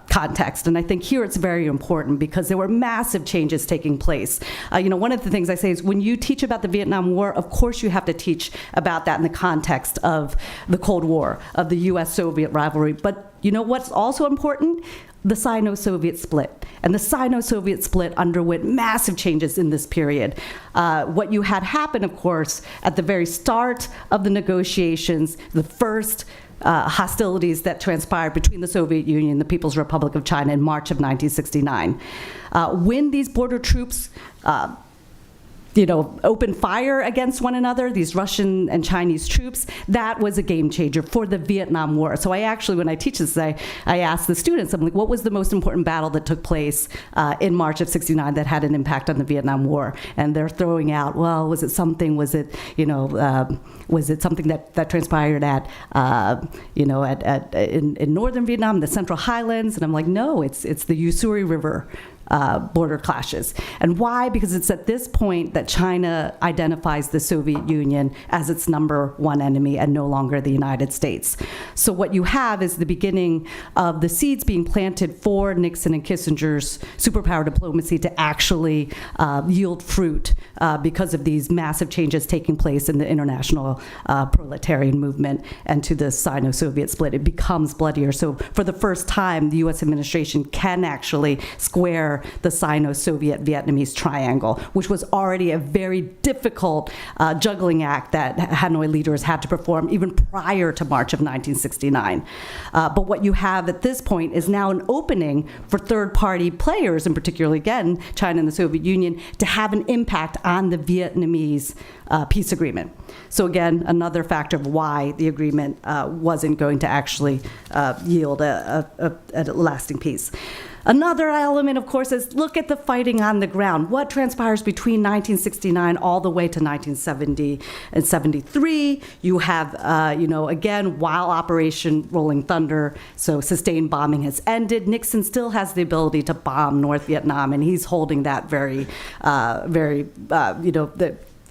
context. And I think here it's very important because there were massive changes taking place. One of the things I say is when you teach about the Vietnam War, of course you have to teach about that in the context of the Cold War, of the U.S.-Soviet rivalry. But you know what's also important? The Sino-Soviet split. And the Sino-Soviet split underwent massive changes in this period. What you had happen, of course, at the very start of the negotiations, the first hostilities that transpired between the Soviet Union and the People's Republic of China in March of 1969. When these border troops open fire against one another, these Russian and Chinese troops, that was a game changer for the Vietnam War. So I actually, when I teach this, I ask the students, I'm like, what was the most important battle that took place in March of 69 that had an impact on the Vietnam War? And they're throwing out, well, was it something that transpired in northern Vietnam, the Central Highlands? And I'm like, no, it's the Ussuri River border clashes. And why? Because it's at this point that China identifies the Soviet Union as its number one enemy and no longer the United States. So what you have is the beginning of the seeds being planted for Nixon and Kissinger's superpower diplomacy to actually yield fruit because of these massive changes taking place in the international proletarian movement and to the Sino-Soviet split. It becomes bloodier. So for the first time, the U.S. administration can actually square the Sino-Soviet Vietnamese triangle, which was already a very difficult juggling act that Hanoi leaders had to perform even prior to March of 1969. But what you have at this point is now an opening for third-party players, and particularly, again, China and the Soviet Union, to have an impact on the Vietnamese peace agreement. So again, another factor of why the agreement wasn't going to actually yield a lasting peace. Another element, of course, is look at the fighting on the ground. What transpires between 1969 all the way to 1970 and 73? You have, again, while Operation Rolling Thunder, so sustained bombing has ended, Nixon still has the ability to bomb North Vietnam, and he's holding that very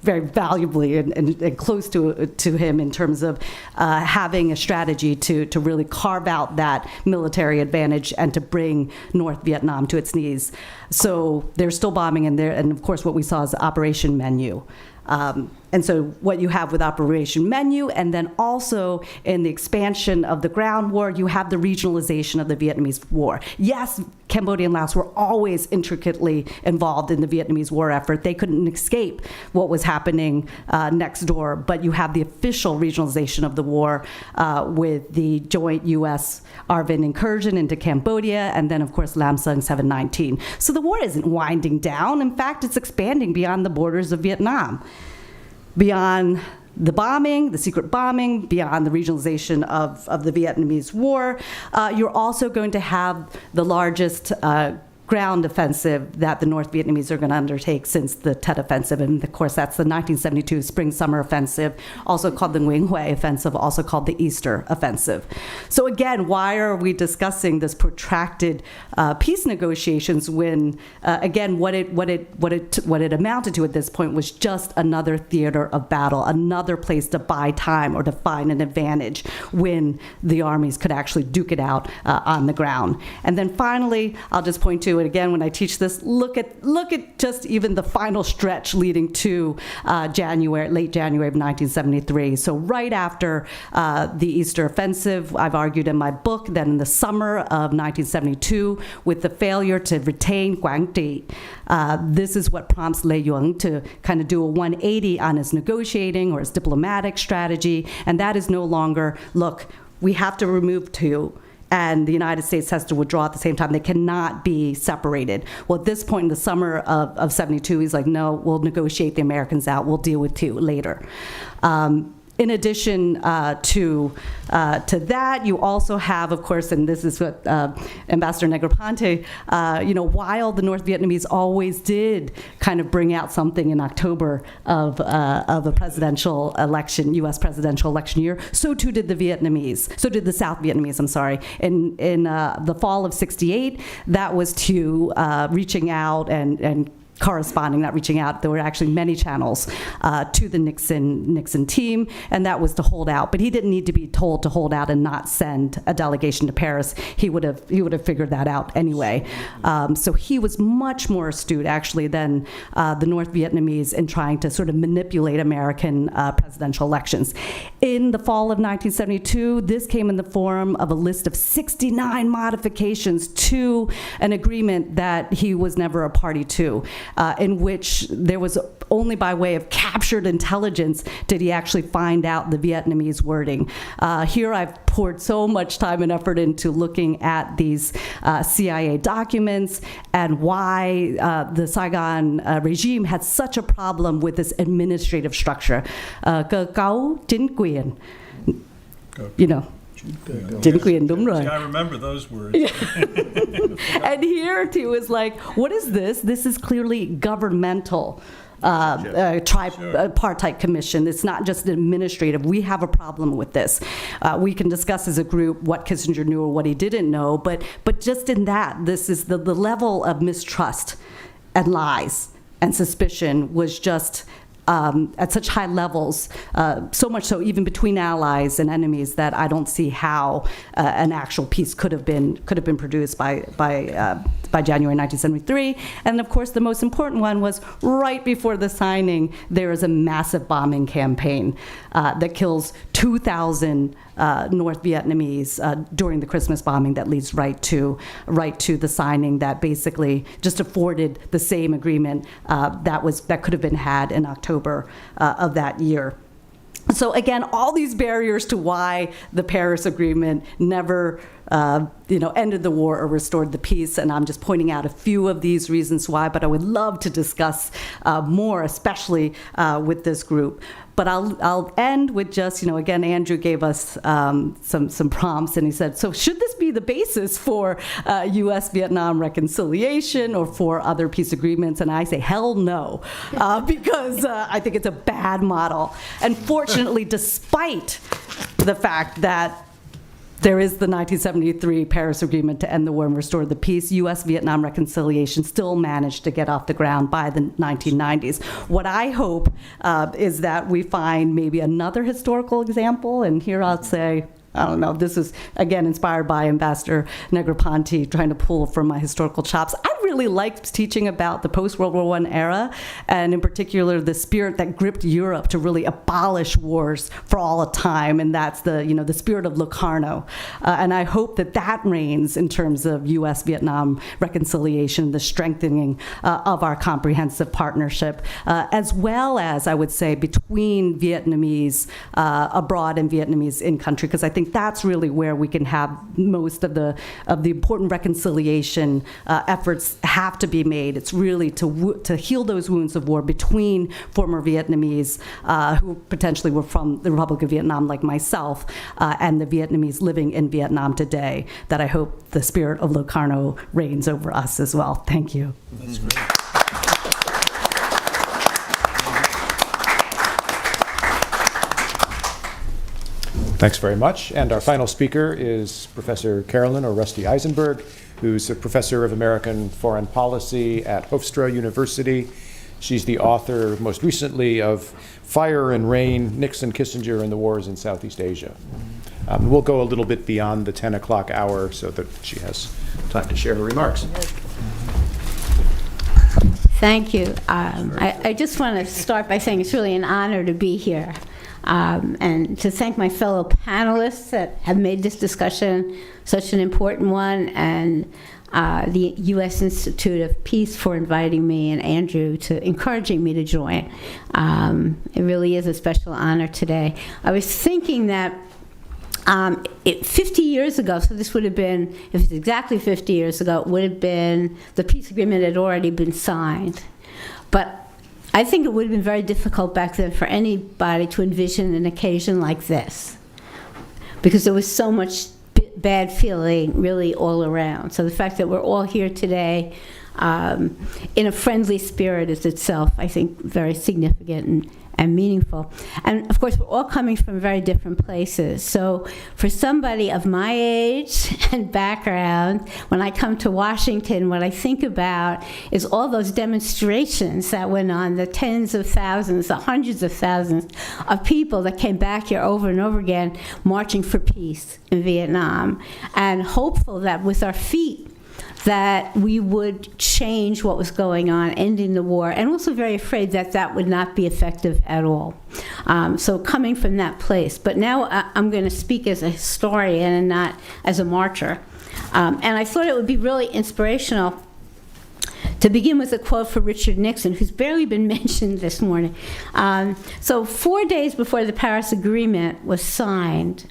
valuably and close to him in terms of having a strategy to really carve out that military advantage and to bring North Vietnam to its knees. So they're still bombing in there, and of course what we saw is Operation Menu. And so what you have with Operation Menu, and then also in the expansion of the ground war, you have the regionalization of the Vietnamese war. Yes, Cambodia and Laos were always intricately involved in the Vietnamese war effort. They couldn't escape what was happening next door, but you have the official regionalization of the war with the joint U.S. ARVN incursion into Cambodia, and then, of course, Lam Sung 719. So the war isn't winding down. In fact, it's expanding beyond the borders of Vietnam. Beyond the bombing, the secret bombing, beyond the regionalization of the Vietnamese war, you're also going to have the largest ground offensive that the North Vietnamese are going to undertake since the Tet Offensive. And of course, that's the 1972 Spring-Summer Offensive, also called the Nguyen Hue Offensive, also called the Easter Offensive. So again, why are we discussing this protracted peace negotiations when, again, what it amounted to at this point was just another theater of battle, another place to buy time or to find an advantage when the armies could actually duke it out on the ground. And then finally, I'll just point to it again when I teach this. Look at just even the final stretch leading to late January of 1973. So right after the Easter Offensive, I've argued in my book that in the summer of 1972, with the failure to retain Quang Tri, this is what prompts Lê Duẩn to kind of do a 180 on his negotiating or his diplomatic strategy, and that is no longer, look, we have to remove two, and the United States has to withdraw at the same time. They cannot be separated. Well, at this point in the summer of 72, he's like, no, we'll negotiate the Americans out. We'll deal with two later. In addition to that, you also have, of course, and this is what Ambassador Negroponte, while the North Vietnamese always did kind of bring out something in October of a presidential election, U.S. presidential election year, so too did the Vietnamese. So did the South Vietnamese, I'm sorry. In the fall of '68, that was to reaching out and corresponding, not reaching out. There were actually many channels to the Nixon team, and that was to hold out. But he didn't need to be told to hold out and not send a delegation to Paris. He would have figured that out anyway. So he was much more astute, actually, than the North Vietnamese in trying to sort of manipulate American presidential elections. In the fall of 1972, this came in the form of a list of 69 modifications to an agreement that he was never a party to. In which there was only by way of captured intelligence did he actually find out the Vietnamese wording. Here I've poured so much time and effort into looking at these CIA documents and why the Saigon regime had such a problem with this administrative structure. Cơ cấu chính quyền, chính quyền, đúng rồi. See, I remember those words. And here too is like, what is this? This is clearly governmental. Tripartite commission. It's not just administrative. We have a problem with this. We can discuss as a group what Kissinger knew or what he didn't know, but just in that, this is the level of mistrust and lies and suspicion was just at such high levels, so much so even between allies and enemies that I don't see how an actual peace could have been produced by January 1973. And of course, the most important one was right before the signing. There is a massive bombing campaign that kills 2,000 North Vietnamese during the Christmas bombing that leads right to the signing that basically just afforded the same agreement that could have been had in October of that year. So again, all these barriers to why the Paris Agreement never ended the war or restored the peace, and I'm just pointing out a few of these reasons why, but I would love to discuss more, especially with this group. But I'll end with just, again, Andrew gave us some prompts, and he said, so should this be the basis for U.S.-Vietnam reconciliation or for other peace agreements. And I say, hell no, because I think it's a bad model. And fortunately, despite the fact that there is the 1973 Paris Agreement to end the war and restore the peace, U.S.-Vietnam reconciliation still managed to get off the ground by the 1990s. What I hope is that we find maybe another historical example, and here I'll say, I don't know, this is, again, inspired by Ambassador Negroponte, trying to pull from my historical chops. I really liked teaching about the post-World War I era, and in particular, the spirit that gripped Europe to really abolish wars for all time, and that's the spirit of Locarno. And I hope that that reigns in terms of U.S.-Vietnam reconciliation, the strengthening of our comprehensive partnership, as well as, I would say, between Vietnamese abroad and Vietnamese in country, because I think that's really where we can have most of the important reconciliation efforts have to be made. It's really to heal those wounds of war between former Vietnamese who potentially were from the Republic of Vietnam, like myself, and the Vietnamese living in Vietnam today, that I hope the spirit of Locarno reigns over us as well. Thank you. That's great. Thanks very much. And our final speaker is Professor Carolyn, or Rusty Eisenberg, who's a professor of American foreign policy at Hofstra University. She's the author, most recently, of Fire and Rain, Nixon, Kissinger, and the Wars in Southeast Asia. We'll go a little bit beyond the 10 o'clock hour so that she has time to share her remarks. Thank you. I just want to start by saying it's really an honor to be here. And to thank my fellow panelists that have made this discussion such an important one, and the U.S. Institute of Peace for inviting me, and Andrew to encouraging me to join. It really is a special honor today. I was thinking that 50 years ago, so this would have been, if it's exactly 50 years ago, it would have been, the peace agreement had already been signed. But I think it would have been very difficult back then for anybody to envision an occasion like this, because there was so much bad feeling really all around. So the fact that we're all here today in a friendly spirit is itself, I think, very significant and meaningful. And of course, we're all coming from very different places. So for somebody of my age and background, when I come to Washington, what I think about is all those demonstrations that went on, the tens of thousands, the hundreds of thousands of people that came back here over and over again, marching for peace in Vietnam, and hopeful that with our feet, that we would change what was going on, ending the war, and also very afraid that that would not be effective at all. So coming from that place. But now I'm going to speak as a historian and not as a marcher. And I thought it would be really inspirational to begin with a quote from Richard Nixon, who's barely been mentioned this morning. So 4 days before the Paris Agreement was signed,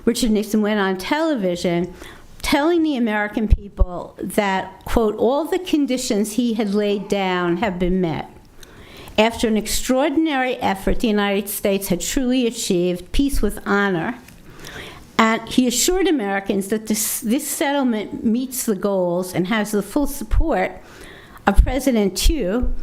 Richard Nixon went on television telling the American people that, quote, all the conditions he had laid down have been met. After an extraordinary effort, the United States had truly achieved peace with honor. And he assured Americans that this settlement meets the goals and has the full support of President Thieu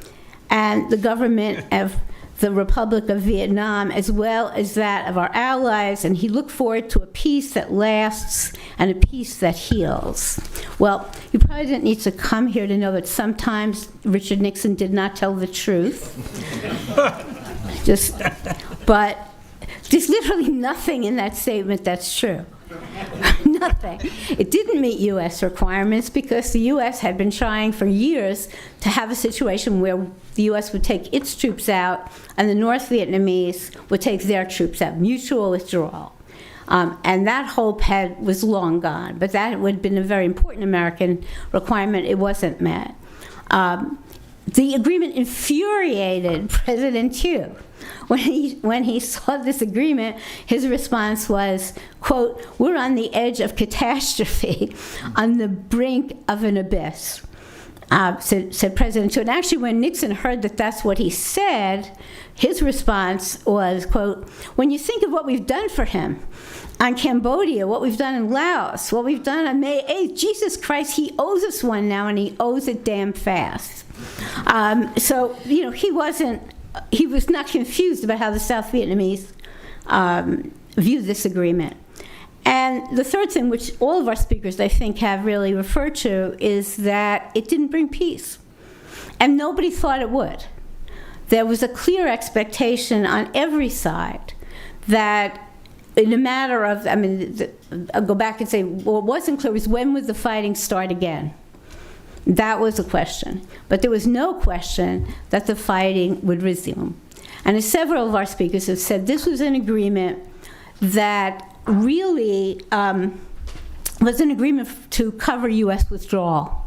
and the government of the Republic of Vietnam, as well as that of our allies, and he looked forward to a peace that lasts and a peace that heals. Well, you probably didn't need to come here to know that sometimes Richard Nixon did not tell the truth. But there's literally nothing in that statement that's true. Nothing. It didn't meet U.S. requirements because the U.S. had been trying for years to have a situation where the U.S. would take its troops out and the North Vietnamese would take their troops out, mutual withdrawal. And that hope was long gone, but that would have been a very important American requirement. It wasn't met. The agreement infuriated President Thieu. When he saw this agreement, his response was, quote, we're on the edge of catastrophe, on the brink of an abyss. said President Chu. And actually, when Nixon heard that that's what he said, his response was, quote, "When you think of what we've done for him on Cambodia, what we've done in Laos, what we've done on May 8th, Jesus Christ, he owes us one now, and he owes it damn fast." So, you know, he was not confused about how the South Vietnamese viewed this agreement. And the third thing, which all of our speakers, I think, have really referred to, is that it didn't bring peace. And nobody thought it would. There was a clear expectation on every side that in a matter of, I mean, I'll go back and say, what wasn't clear was when would the fighting start again? That was a question. But there was no question that the fighting would resume. And as several of our speakers have said, this was an agreement that really was an agreement to cover U.S. withdrawal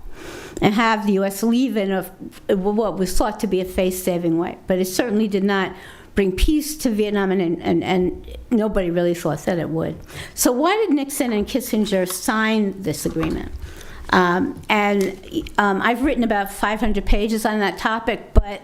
and have the U.S. leave in what was thought to be a face-saving way. But it certainly did not bring peace to Vietnam, and nobody really thought that it would. So why did Nixon and Kissinger sign this agreement? I've written about 500 pages on that topic, but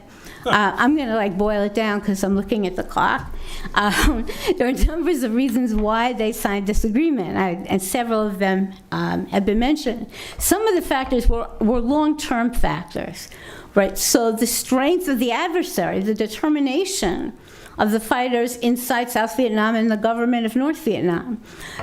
I'm going to boil it down because I'm looking at the clock. There are numbers of reasons why they signed this agreement, and several of them have been mentioned. Some of the factors were long-term factors, right? So the strength of the adversary, the determination of the fighters inside South Vietnam and the government of North Vietnam,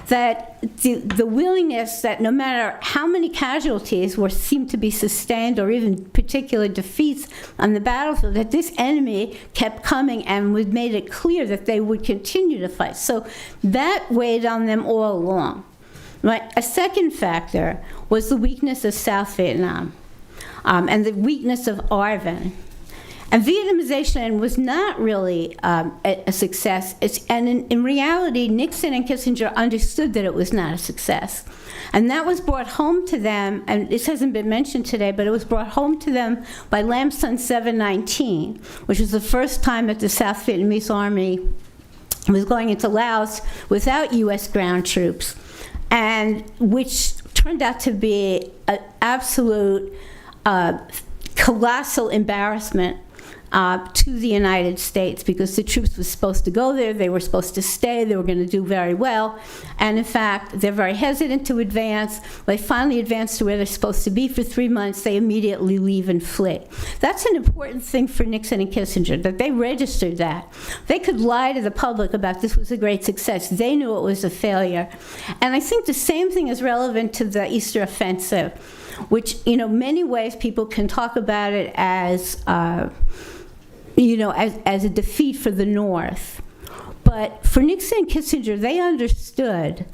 that the willingness that no matter how many casualties seemed to be sustained or even particular defeats on the battlefield, that this enemy kept coming and made it clear that they would continue to fight. So that weighed on them all along. Right? A second factor was the weakness of South Vietnam and the weakness of ARVN. And Vietnamization was not really a success. In reality, Nixon and Kissinger understood that it was not a success. And that was brought home to them, and this hasn't been mentioned today, but it was brought home to them by Lam Son 719, which was the first time that the South Vietnamese army was going into Laos without U.S. ground troops, and which turned out to be an absolute colossal embarrassment to the United States, because the troops were supposed to go there, they were supposed to stay, they were going to do very well, and in fact, they're very hesitant to advance. They finally advance to where they're supposed to be for 3 months, they immediately leave and flee. That's an important thing for Nixon and Kissinger, that they registered that. They could lie to the public about this was a great success. They knew it was a failure. And I think the same thing is relevant to the Easter Offensive, which, many ways people can talk about it as as a defeat for the North. But for Nixon and Kissinger, they understood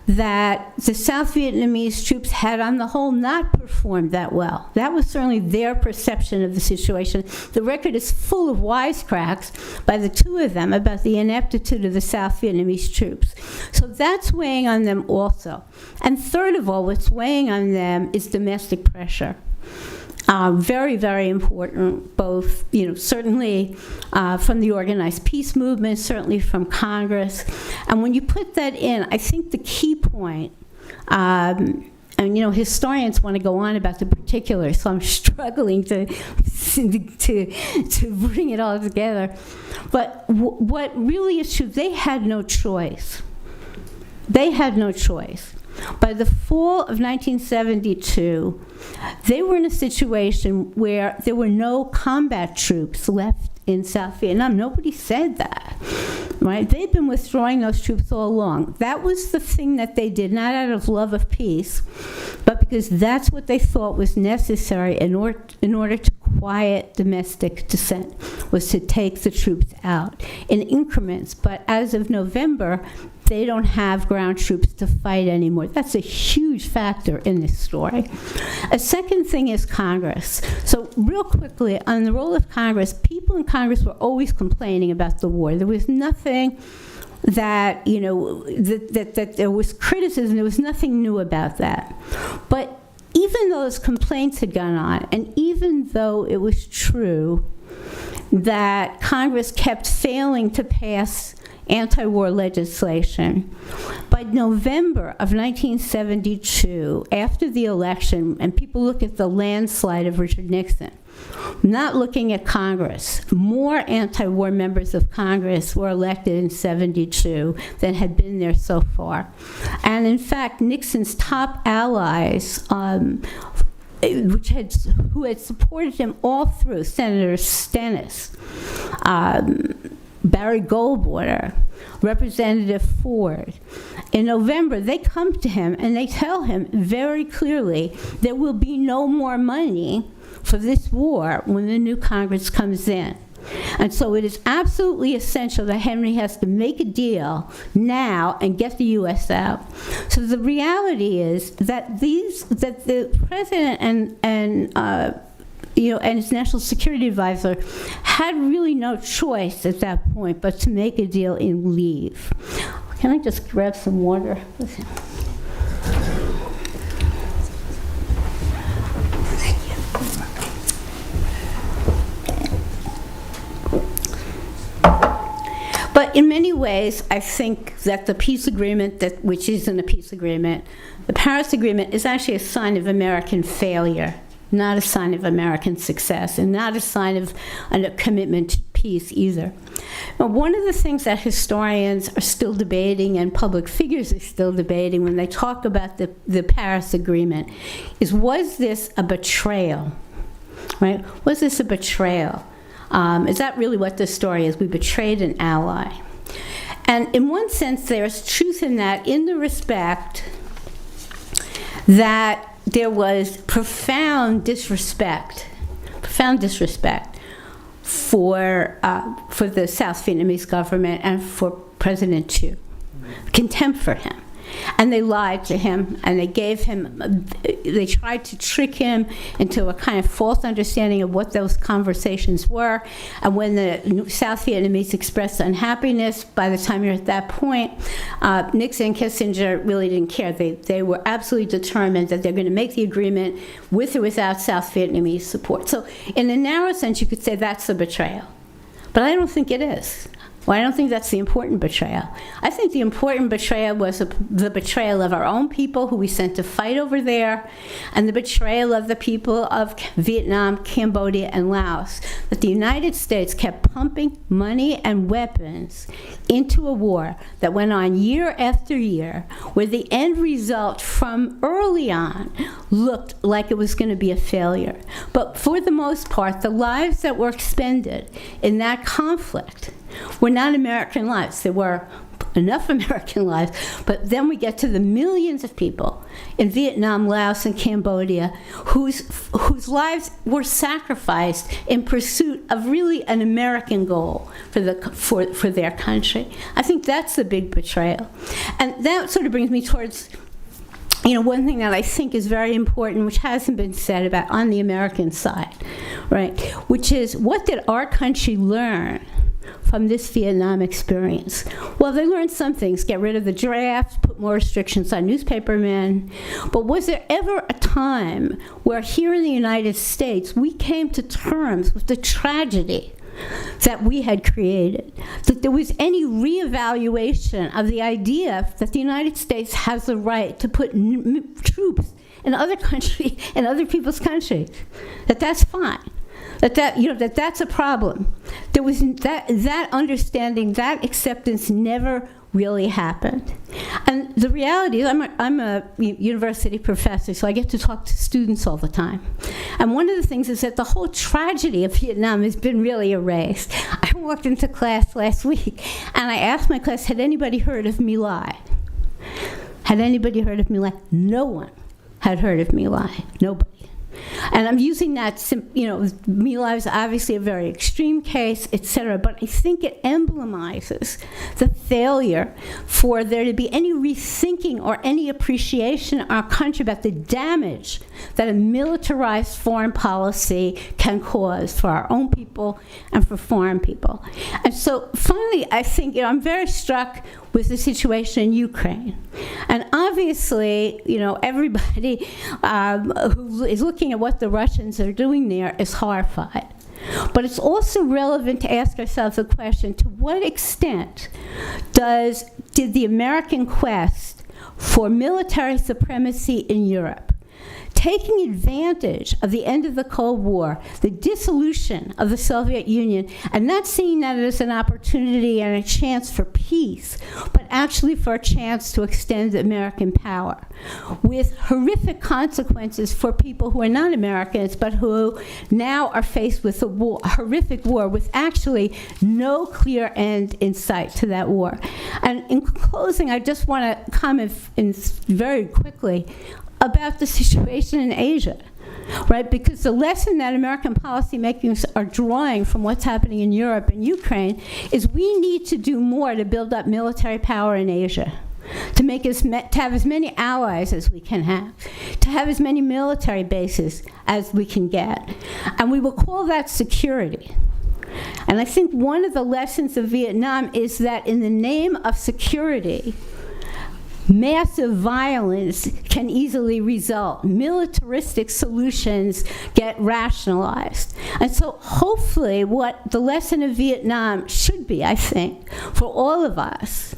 that the South Vietnamese troops had, on the whole, not performed that well. That was certainly their perception of the situation. The record is full of wisecracks by the two of them about the ineptitude of the South Vietnamese troops. So that's weighing on them also. And third of all, what's weighing on them is domestic pressure. Very, very important, both, certainly from the organized peace movement, certainly from Congress. And when you put that in, I think the key point, and historians want to go on about the particulars, so I'm struggling to bring it all together. But what really is true, they had no choice. They had no choice. By the fall of 1972, they were in a situation where there were no combat troops left in South Vietnam. Nobody said that, right? They'd been withdrawing those troops all along. That was the thing that they did, not out of love of peace, but because that's what they thought was necessary in order to quiet domestic dissent, was to take the troops out in increments. But as of November, they don't have ground troops to fight anymore. That's a huge factor in this story. A second thing is Congress. So real quickly, on the role of Congress, people in Congress were always complaining about the war. There was nothing that, that there was criticism. There was nothing new about that. But even though those complaints had gone on, and even though it was true that Congress kept failing to pass anti-war legislation. By November of 1972, after the election, and people look at the landslide of Richard Nixon, not looking at Congress, more anti-war members of Congress were elected in 72 than had been there so far. And in fact, Nixon's top allies, who had supported him all through, Senator Stennis, Barry Goldwater, Representative Ford. In November, they come to him and they tell him very clearly there will be no more money for this war when the new Congress comes in. And so it is absolutely essential that Henry has to make a deal now and get the U.S. out. So the reality is that the president and his national security advisor had really no choice at that point but to make a deal and leave. Can I just grab some water? But in many ways, I think that the peace agreement, which isn't a peace agreement, the Paris Agreement is actually a sign of American failure, not a sign of American success, and not a sign of a commitment to peace either. Now, one of the things that historians are still debating and public figures are still debating when they talk about the Paris Agreement is, was this a betrayal? Right? Was this a betrayal? Is that really what this story is? We betrayed an ally. And in one sense, there's truth in that, in the respect that there was profound disrespect for the South Vietnamese government and for President Thieu, contempt for him. And they lied to him, and they tried to trick him into a kind of false understanding of what those conversations were. And when the South Vietnamese expressed unhappiness, by the time you're at that point, Nixon and Kissinger really didn't care. They were absolutely determined that they're going to make the agreement with or without South Vietnamese support. So in a narrow sense, you could say that's a betrayal. But I don't think it is. Well, I don't think that's the important betrayal. I think the important betrayal was the betrayal of our own people who we sent to fight over there, and the betrayal of the people of Vietnam, Cambodia, and Laos, that the United States kept pumping money and weapons into a war that went on year after year, where the end result from early on looked like it was going to be a failure. But for the most part, the lives that were expended in that conflict were not American lives. There were enough American lives, but then we get to the millions of people in Vietnam, Laos, and Cambodia whose lives were sacrificed in pursuit of really an American goal for their country. I think that's the big betrayal. And that sort of brings me towards one thing that I think is very important, which hasn't been said about on the American side, right? Which is, what did our country learn from this Vietnam experience? Well, they learned some things: get rid of the draft, put more restrictions on newspapermen. But was there ever a time where here in the United States we came to terms with the tragedy that we had created, that there was any reevaluation of the idea that the United States has the right to put troops in other countries, in other people's countries, that's fine, that's a problem? There was that understanding, that acceptance never really happened. And the reality is, I'm a university professor, so I get to talk to students all the time. And one of the things is that the whole tragedy of Vietnam has been really erased. I walked into class last week, and I asked my class, had anybody heard of My Lai? Had anybody heard of My Lai? No one had heard of My Lai. Nobody. And I'm using that, My Lai is obviously a very extreme case, etc., but I think it emblemizes the failure for there to be any rethinking or any appreciation in our country about the damage that a militarized foreign policy can cause for our own people and for foreign people. And so finally, I think, I'm very struck with the situation in Ukraine. And obviously, everybody who is looking at what the Russians are doing there is horrified. But it's also relevant to ask ourselves the question, to what extent did the American quest for military supremacy in Europe, taking advantage of the end of the Cold War, the dissolution of the Soviet Union, and not seeing that as an opportunity and a chance for peace, but actually for a chance to extend American power, with horrific consequences for people who are not Americans, but who now are faced with a horrific war with actually no clear end in sight to that war. And in closing, I just want to comment very quickly about the situation in Asia, right? Because the lesson that American policymakers are drawing from what's happening in Europe and Ukraine is we need to do more to build up military power in Asia, to have as many allies as we can have, to have as many military bases as we can get. And we will call that security. And I think one of the lessons of Vietnam is that in the name of security, massive violence can easily result. Militaristic solutions get rationalized. And so hopefully what the lesson of Vietnam should be, I think, for all of us,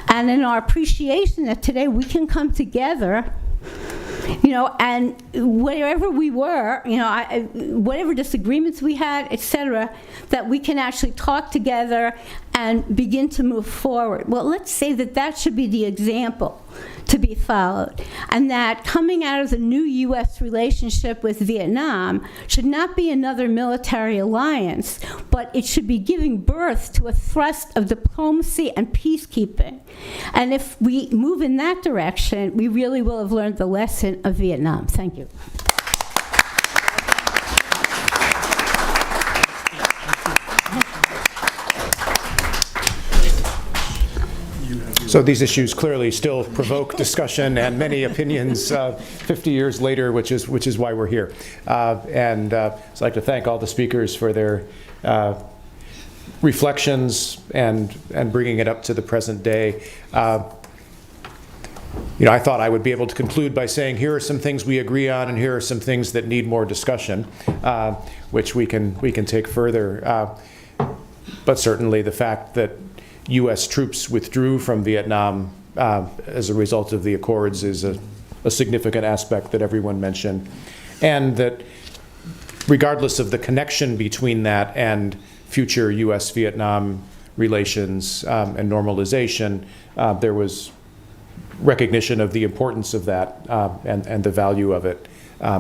and in our appreciation that today we can come together, and wherever we were, whatever disagreements we had, etc., that we can actually talk together and begin to move forward. Well, let's say that should be the example to be followed, and that coming out of the new U.S. relationship with Vietnam should not be another military alliance, but it should be giving birth to a thrust of diplomacy and peacekeeping. And if we move in that direction, we really will have learned the lesson of Vietnam. Thank you. So these issues clearly still provoke discussion and many opinions 50 years later, which is why we're here. And I'd like to thank all the speakers for their reflections and bringing it up to the present day. I thought I would be able to conclude by saying here are some things we agree on and here are some things that need more discussion, which we can take further. But certainly the fact that U.S. troops withdrew from Vietnam as a result of the Accords is a significant aspect that everyone mentioned. And that regardless of the connection between that and future U.S.-Vietnam relations and normalization, there was recognition of the importance of that and the value of it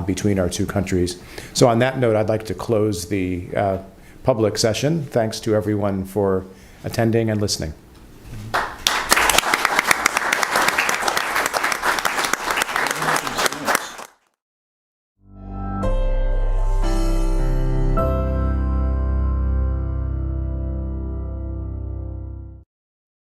between our two countries. So on that note, I'd like to close the public session. Thanks to everyone for attending and listening.